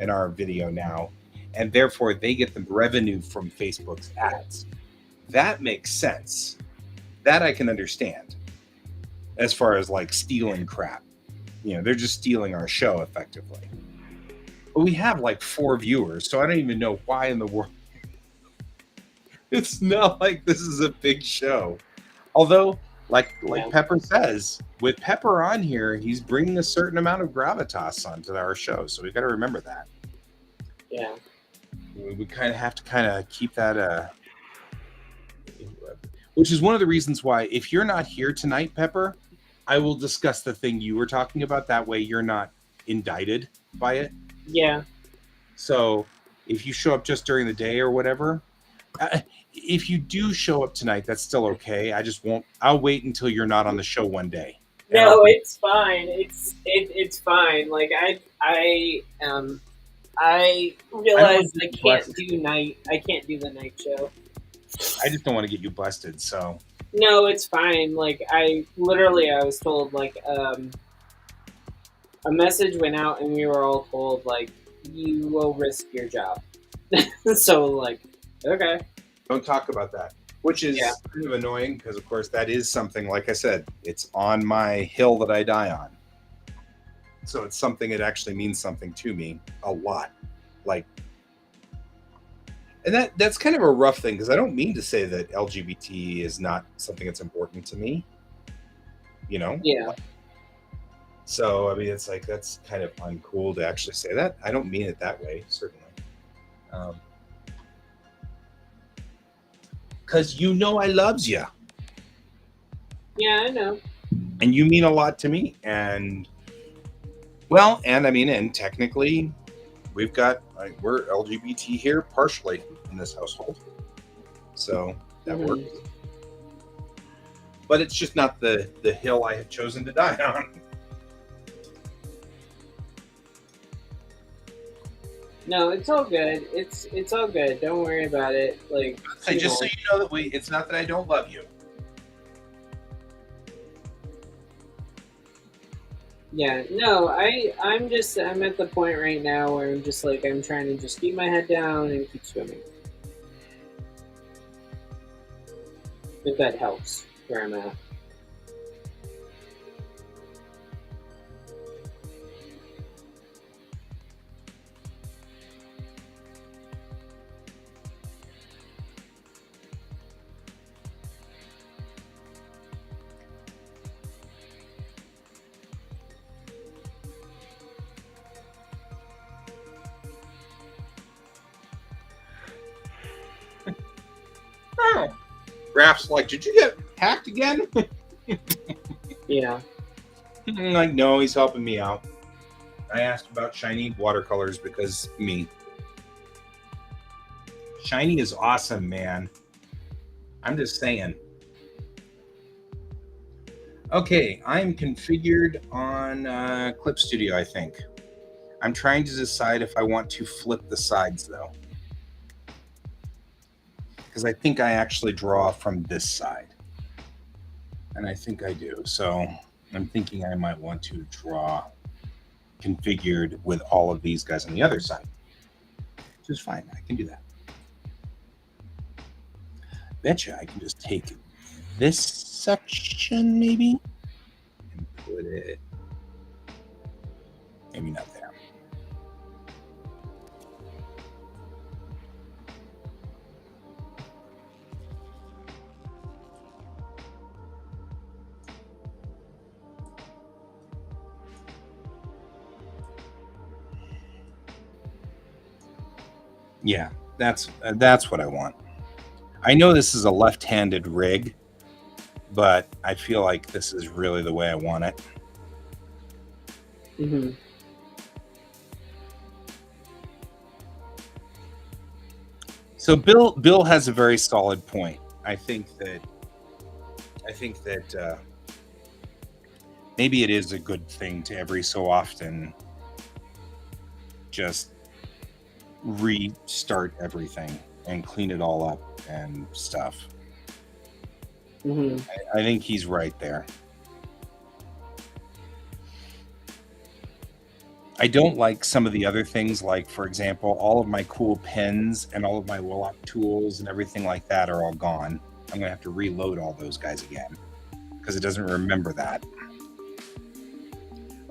in our video now. And therefore they get the revenue from Facebook's ads. That makes sense. That I can understand. As far as like stealing crap, they're just stealing our show effectively. But we have like 4 viewers, so I don't even know why in the world. It's not like this is a big show. Although, like Pepper says, with Pepper on here, he's bringing a certain amount of gravitas onto our show, so we've got to remember that. Yeah. We kind of have to keep that. Which is one of the reasons why, if you're not here tonight, Pepper, I will discuss the thing you were talking about. That way you're not indicted by it. Yeah. So if you show up just during the day or whatever, if you do show up tonight, that's still okay. I'll wait until you're not on the show one day. No, it's fine. It's fine. Like I realize I can't do the night show. I just don't want to get you busted, so. No, it's fine. Like I was told like a message went out and we were all told like you will risk your job. So like, okay. Don't talk about that. Which is kind of annoying because of course that is something, like I said, it's on my hill that I die on. So it's something that actually means something to me a lot. Like, and that's kind of a rough thing because I don't mean to say that LGBT is not something that's important to me. Yeah. So, I mean, it's like, that's kind of uncool to actually say that. I don't mean it that way, certainly. Because I loves you. Yeah, I know. And you mean a lot to me. And technically, we've got, we're LGBT here partially in this household. So that works. But it's just not the hill I have chosen to die on. No, it's all good. It's all good. Don't worry about it. Like, so you know that it's not that I don't love you. Yeah, no, I'm at the point right now where I'm just like, I'm trying to just keep my head down and keep swimming. If that helps where I'm at. Graph's like, did you get hacked again? Yeah. I'm like, no, he's helping me out. I asked about shiny watercolors because me. Shiny is awesome, man. I'm just saying. Okay, I'm configured on Clip Studio, I think. I'm trying to decide if I want to flip the sides, though. Because I think I actually draw from this side. And I think I do. So I'm thinking I might want to draw configured with all of these guys on the other side. Which is fine. I can do that. Betcha I can just take this section, maybe, and put it... maybe not there. Yeah, that's what I want. I know this is a left-handed rig, but I feel like this is really the way I want it. Mm-hmm. So Bill has a very solid point. I think that maybe it is a good thing to every so often just restart everything and clean it all up and stuff. Mm-hmm. I think he's right there. I don't like some of the other things, like, for example, all of my cool pens and all of my Willock tools and everything like that are all gone. I'm going to have to reload all those guys again because it doesn't remember that.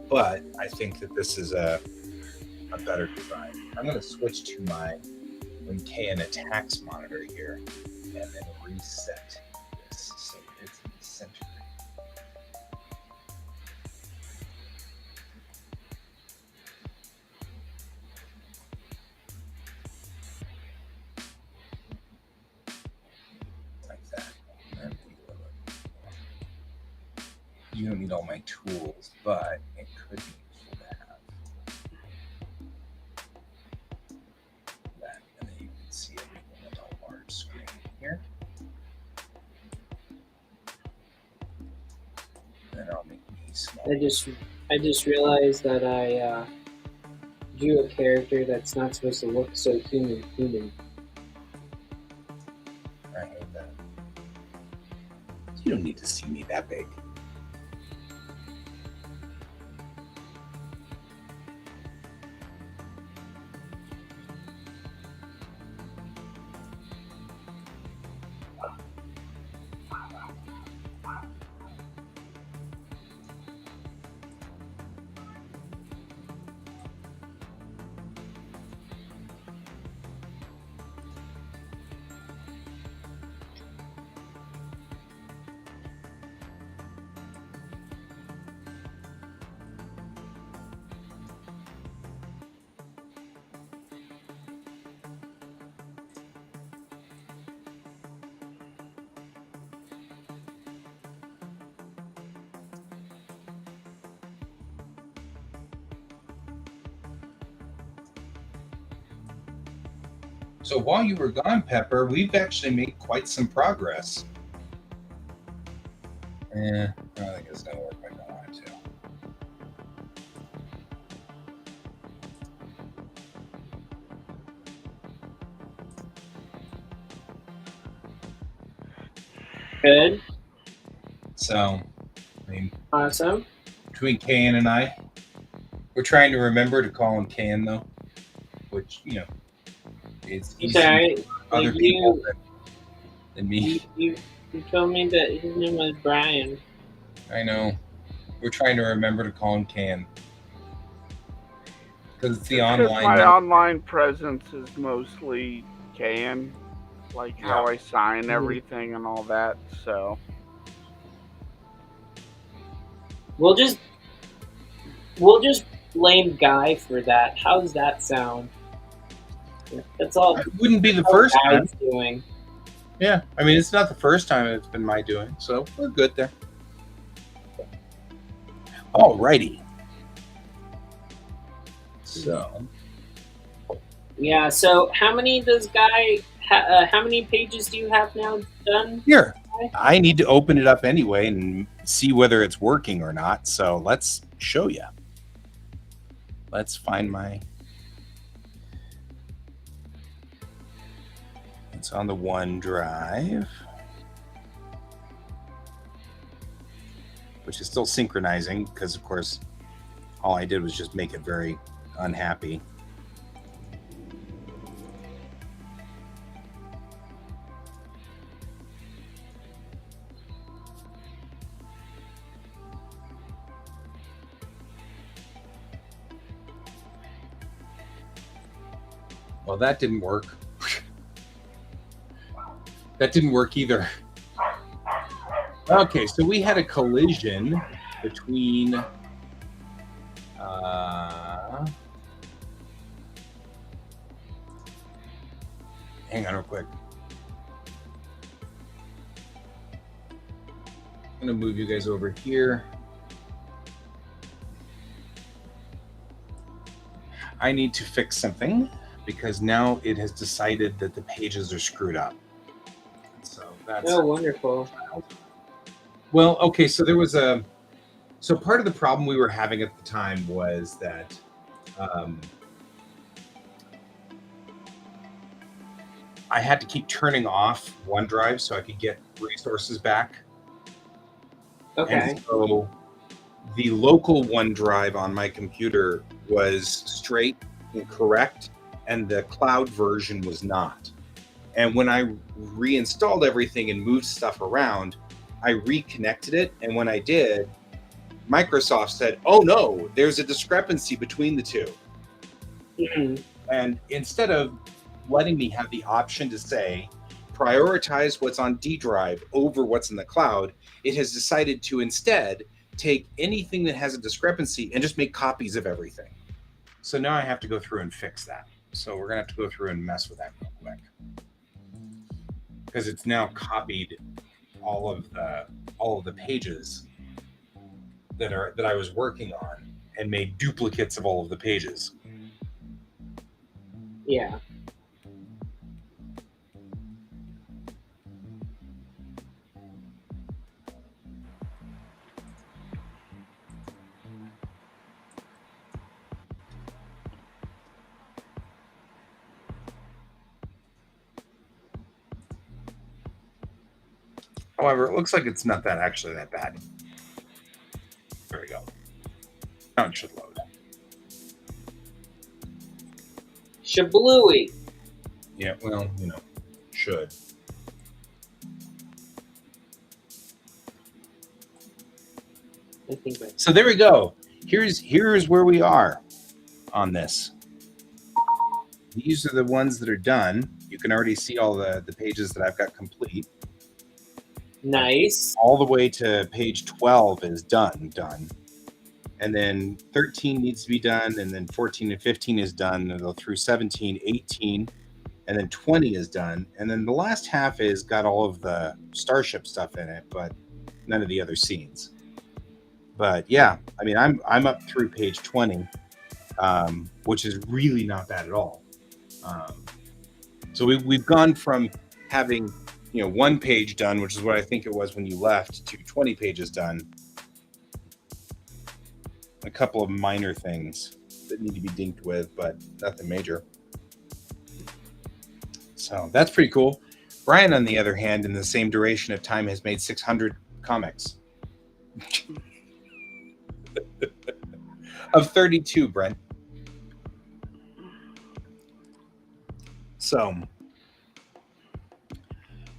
But I think that this is a better design. I'm going to switch to my WinKN attacks monitor here and then reset this so it's in the center. Like that. And you don't need all my tools, but it could be useful to have that. And then you can see everything on a large screen here. Then I'll make me small. I just realized that I drew a character that's not supposed to look so human. I hate that. You don't need to see me that big. So while you were gone, Pepper, we've actually made quite some progress. I think it's gonna work like I want it to. Good. So, I mean, Awesome. between Kayan and I, we're trying to remember to call him Kayan though, which, you know, it's easy Sorry. for other people than me. You told me that his name was Brian. I know. We're trying to remember to call him Kayan. Because it's the online. My online presence is mostly Can, like how I sign everything and all that. So We'll just blame Guy for that. How does that sound? That's all. It wouldn't be the how first time. Guy's doing. Yeah, I mean, it's not the first time it's been my doing, so we're good there. Alrighty. So, Yeah. So how many does Guy? How many pages do you have now done? here, I need to open it up anyway and see whether it's working or not. So let's show you. Let's find my. It's on the OneDrive, which is still synchronizing because, of course, all I did was just make it very unhappy. Well, that didn't work. That didn't work either. Okay, so we had a collision between hang on real quick. I'm gonna move you guys over here. I need to fix something because now it has decided that the pages are screwed up. So that's wonderful. Well, okay, so there was so part of the problem we were having at the time was that I had to keep turning off OneDrive so I could get resources back. Okay. And so the local OneDrive on my computer was straight and correct, and the cloud version was not. And when I reinstalled everything and moved stuff around, I reconnected it. And when I did, Microsoft said, oh no, there's a discrepancy between the two. Mm-hmm. And instead of letting me have the option to say, prioritize what's on D drive over what's in the cloud, it has decided to instead take anything that has a discrepancy and just make copies of everything. So now I have to go through and fix that. So we're gonna have to go through and mess with that real quick. Because it's now copied all of the pages that I was working on and made duplicates of all of the pages. Yeah. However, it looks like it's not actually that bad. There we go. Now it should load. Shablooey. Yeah, well, should. I think that's... So there we go. Here's where we are on this. These are the ones that are done. You can already see all the pages that I've got complete. Nice. All the way to page 12 is done. And then 13 needs to be done, and then 14 and 15 is done, and go through 17, 18, and then 20 is done. And then the last half is got all of the Starship stuff in it, but none of the other scenes. But yeah, I mean, I'm up through page 20, which is really not bad at all. So we've gone from having one page done, which is what I think it was when you left, to 20 pages done. A couple of minor things that need to be dinked with, but nothing major. So that's pretty cool. Brian, on the other hand, in the same duration of time, has made 600 comics. Of 32, Brent. So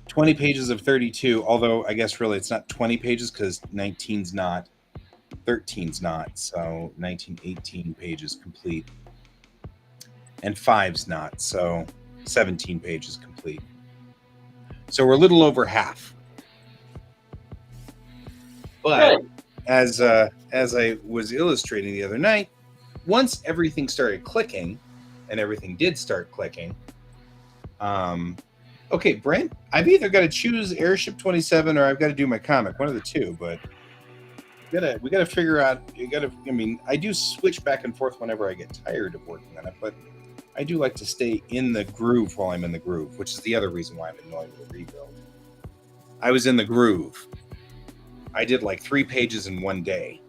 20 pages of 32, although I guess really it's not 20 pages because 19's not, 13's not, so 19, 18 pages complete. And 5's not, so 17 pages complete. So we're a little over half. But as I was illustrating the other night, once everything started clicking, and everything did start clicking, Okay, Brent, I've either got to choose Airship 27 or I've got to do my comic, one of the two, but we gotta figure out, I mean, I do switch back and forth whenever I get tired of working on it, but I do like to stay in the groove while I'm in the groove, which is the other reason why I'm annoyed with the rebuild. I was in the groove. I did like 3 pages in one day.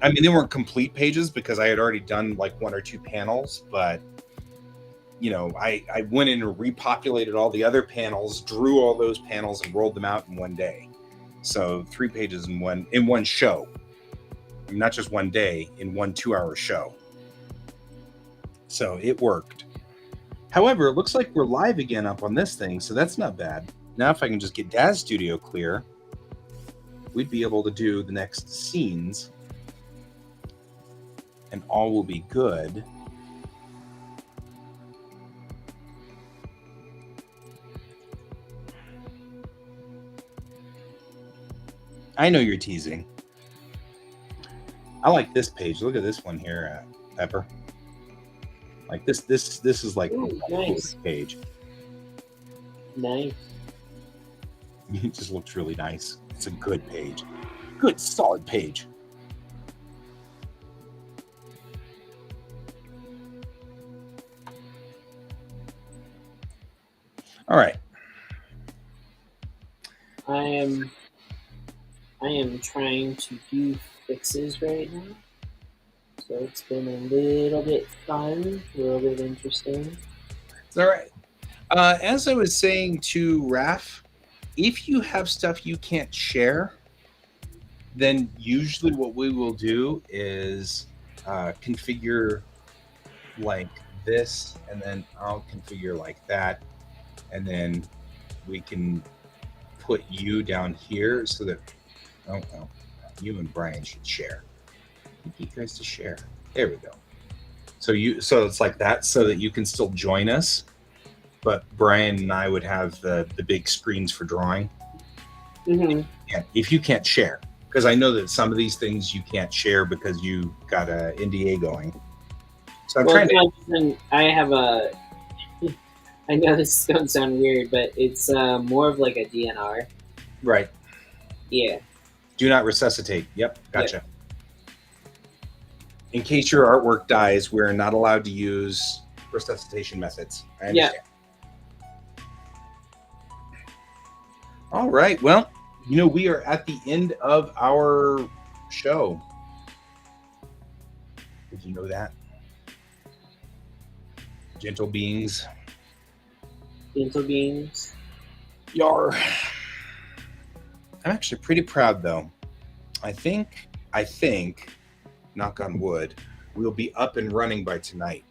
I mean, they weren't complete pages because I had already done like 1 or 2 panels, but you know, I went in and repopulated all the other panels, drew all those panels, and rolled them out in one day. So 3 pages in one show. I mean, not just one day, in 1 2-hour show. So it worked. However, it looks like we're live again up on this thing, so that's not bad. Now, if I can just get Daz Studio clear, we'd be able to do the next scenes, and all will be good. I know you're teasing. I like this page. Look at this one here, Pepper. Like this is like Ooh, nice page. Nice. It just looks really nice. It's a good page. Good, solid page. All right. I am trying to do fixes right now. So it's been a little bit fun, a little bit interesting. It's all right. As I was saying to Raph, if you have stuff you can't share, then usually what we will do is configure like this, and then I'll configure like that, and then we can put you down here so that you and Brian should share. I need you guys to share. There we go. So it's like that, so that you can still join us, but Brian and I would have the big screens for drawing. Mm-hmm. Yeah, if you can't share, because I know that some of these things you can't share because you got a NDA going. So I'm trying to. I have a. I know this is going to sound weird, but it's more of like a DNR. Right. Yeah. Do not resuscitate. Yep. Gotcha. Yep. In case your artwork dies, we're not allowed to use resuscitation methods. I understand. Yeah. All right. Well, we are at the end of our show. Did you know that? Gentle beings. Gentle beings. Yar. I'm actually pretty proud, though. I think, knock on wood, we'll be up and running by tonight,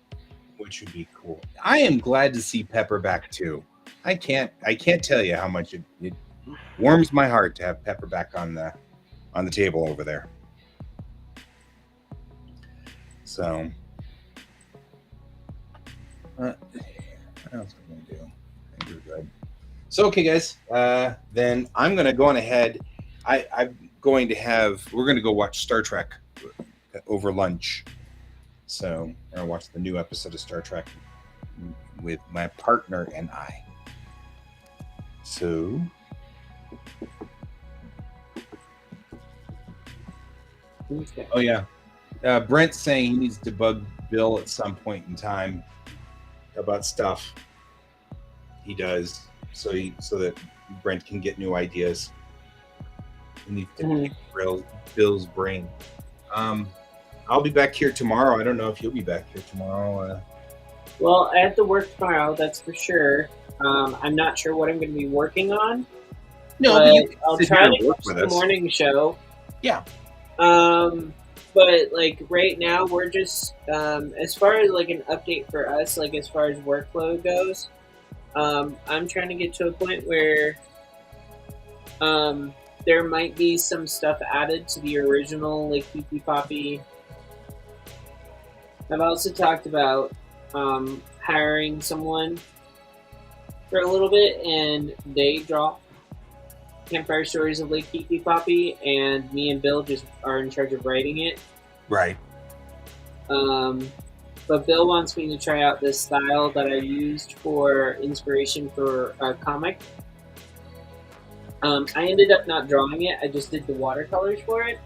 which would be cool. I am glad to see Pepper back too. I can't tell you how much it warms my heart to have Pepper back on the table over there. So, what else am I gonna do? I think we're good. So, okay, guys. Then I'm gonna go on ahead. We're gonna go watch Star Trek over lunch. So I'm gonna watch the new episode of Star Trek with my partner and I. So okay. Oh yeah. Brent's saying he needs to bug Bill at some point in time about stuff he does, so that Brent can get new ideas. We need to grill Bill's brain. I'll be back here tomorrow. I don't know if you'll be back here tomorrow. Well, I have to work tomorrow, that's for sure. I'm not sure what I'm going to be working on. No, I'll try to watch the morning show. Yeah. But like right now, we're just as far as like an update for us, like as far as workload goes. I'm trying to get to a point where there might be some stuff added to the original like Pee Poppy. I've also talked about hiring someone for a little bit, and they draw campfire stories of Lake Pee Poppy, and me and Bill just are in charge of writing it. Right. but Bill wants me to try out this style that I used for inspiration for a comic. I ended up not drawing it. I just did the watercolors for it.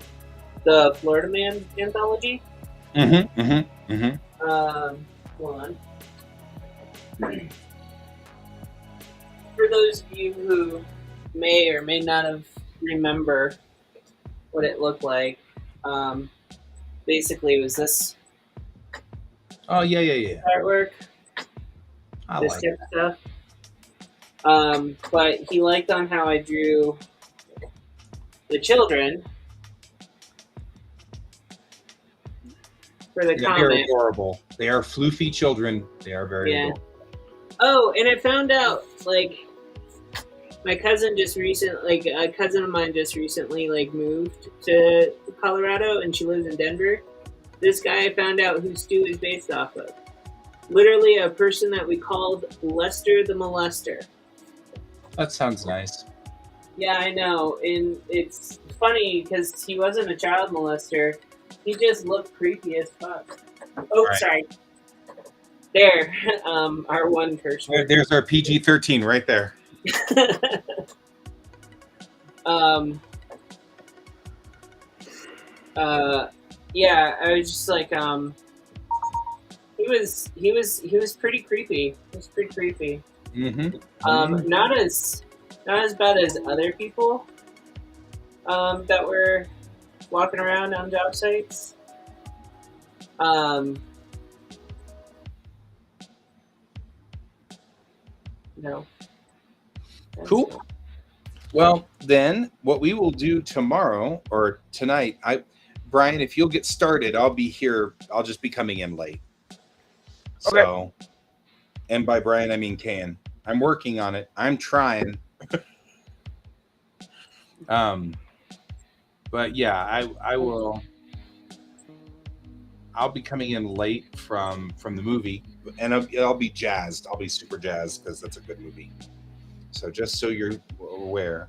The Florida Man anthology. Hold on. For those of you who may or may not have remember what it looked like, basically it was this Oh yeah. artwork, I this like type of stuff. But he liked on how I drew the children for the Yeah, they're comic. adorable. They are floofy children. They are very Yeah. adorable. Oh, and I found out, like, my cousin just recently, a cousin of mine just recently, like, moved to Colorado, and she lives in Denver. This guy I found out who Stu is based off of. Literally a person that we called Lester the Molester. That sounds nice. Yeah, I know, and it's funny because he wasn't a child molester. He just looked creepy as fuck. Oh, Right. sorry. There, our one curse word. There's our PG-13 right there. Yeah, I was just like, he was pretty creepy. He was pretty creepy. Not as bad as other people, that were walking around on job sites. No. Cool. Well, then what we will do tomorrow or tonight, Brian, if you'll get started, I'll be here. I'll just be coming in late. So, and by Brian, I mean Can. I'm working on it. I'm trying. But yeah, I will. I'll be coming in late from the movie, and I'll be jazzed. I'll be super jazzed because that's a good movie. So just so you're aware.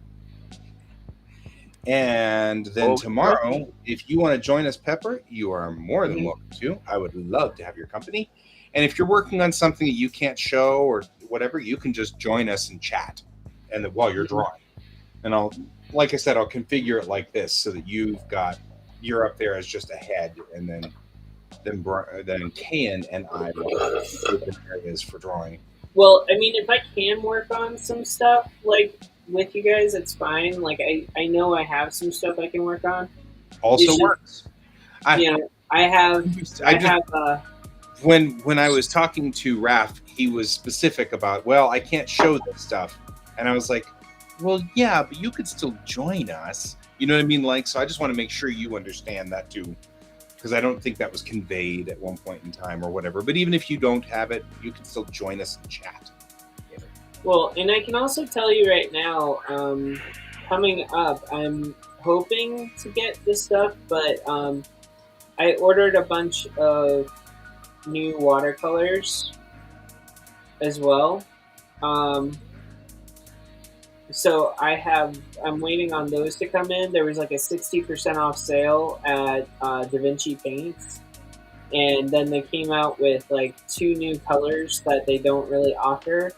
And then tomorrow, if you want to join us, Pepper, you are more than welcome to. I would love to have your company. And if you're working on something that you can't show or whatever, you can just join us and chat, and while you're drawing. And like I said, I'll configure it like this so that you're up there as just a head, and then Can and I will have open areas for drawing. Well, I mean, if I can work on some stuff, like, with you guys, it's fine. Like, I know I have some stuff I can work on. Also works. I have. When I was talking to Raph, he was specific about, well, I can't show this stuff. And I was like, well, yeah, but you could still join us. You know what I mean? Like, so I just want to make sure you understand that too. Because I don't think that was conveyed at one point in time or whatever. But even if you don't have it, you can still join us and chat. Well, and I can also tell you right now, coming up, I'm hoping to get this stuff, but I ordered a bunch of new watercolors as well. So I'm waiting on those to come in. There was like a 60% off sale at DaVinci Paints. And then they came out with like 2 new colors that they don't really offer.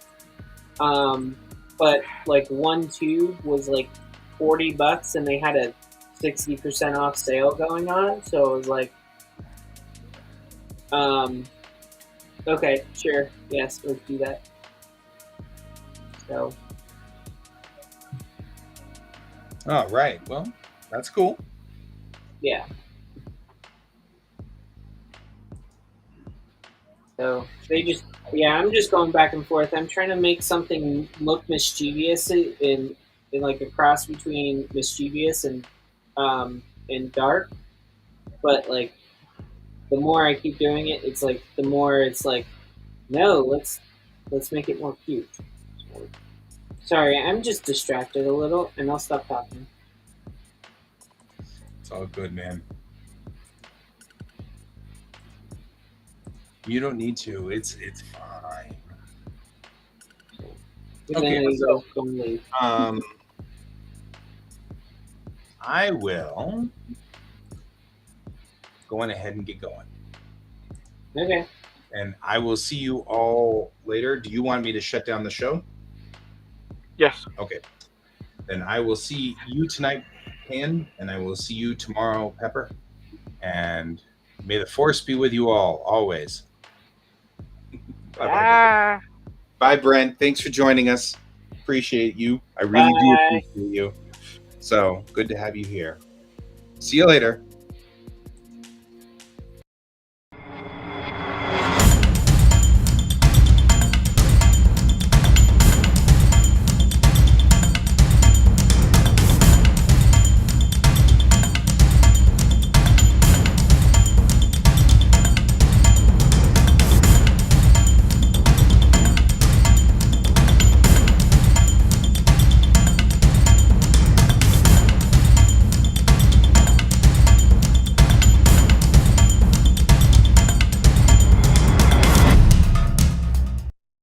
But like 1 tube was like $40 and they had a 60% off sale going on. So it was like, okay, sure. Yes, let's do that. So. Oh, right. Well, that's cool. Yeah. So I'm just going back and forth. I'm trying to make something look mischievous in like a cross between mischievous and dark. But like the more I keep doing it, it's like the more it's like, no, let's make it more cute. Sorry, I'm just distracted a little, and I'll stop talking. It's all good, man. You don't need to. It's fine. Okay, so I will go on ahead and get going. Okay. And I will see you all later. Do you want me to shut down the show? Yes. Okay. Then I will see you tonight, Pan, and I will see you tomorrow, Pepper. And may the force be with you all, always. Bye-bye. Ah. Bye, Brent. Thanks for joining us. Appreciate you. I really do Bye. appreciate you. So good to have you here. See you later.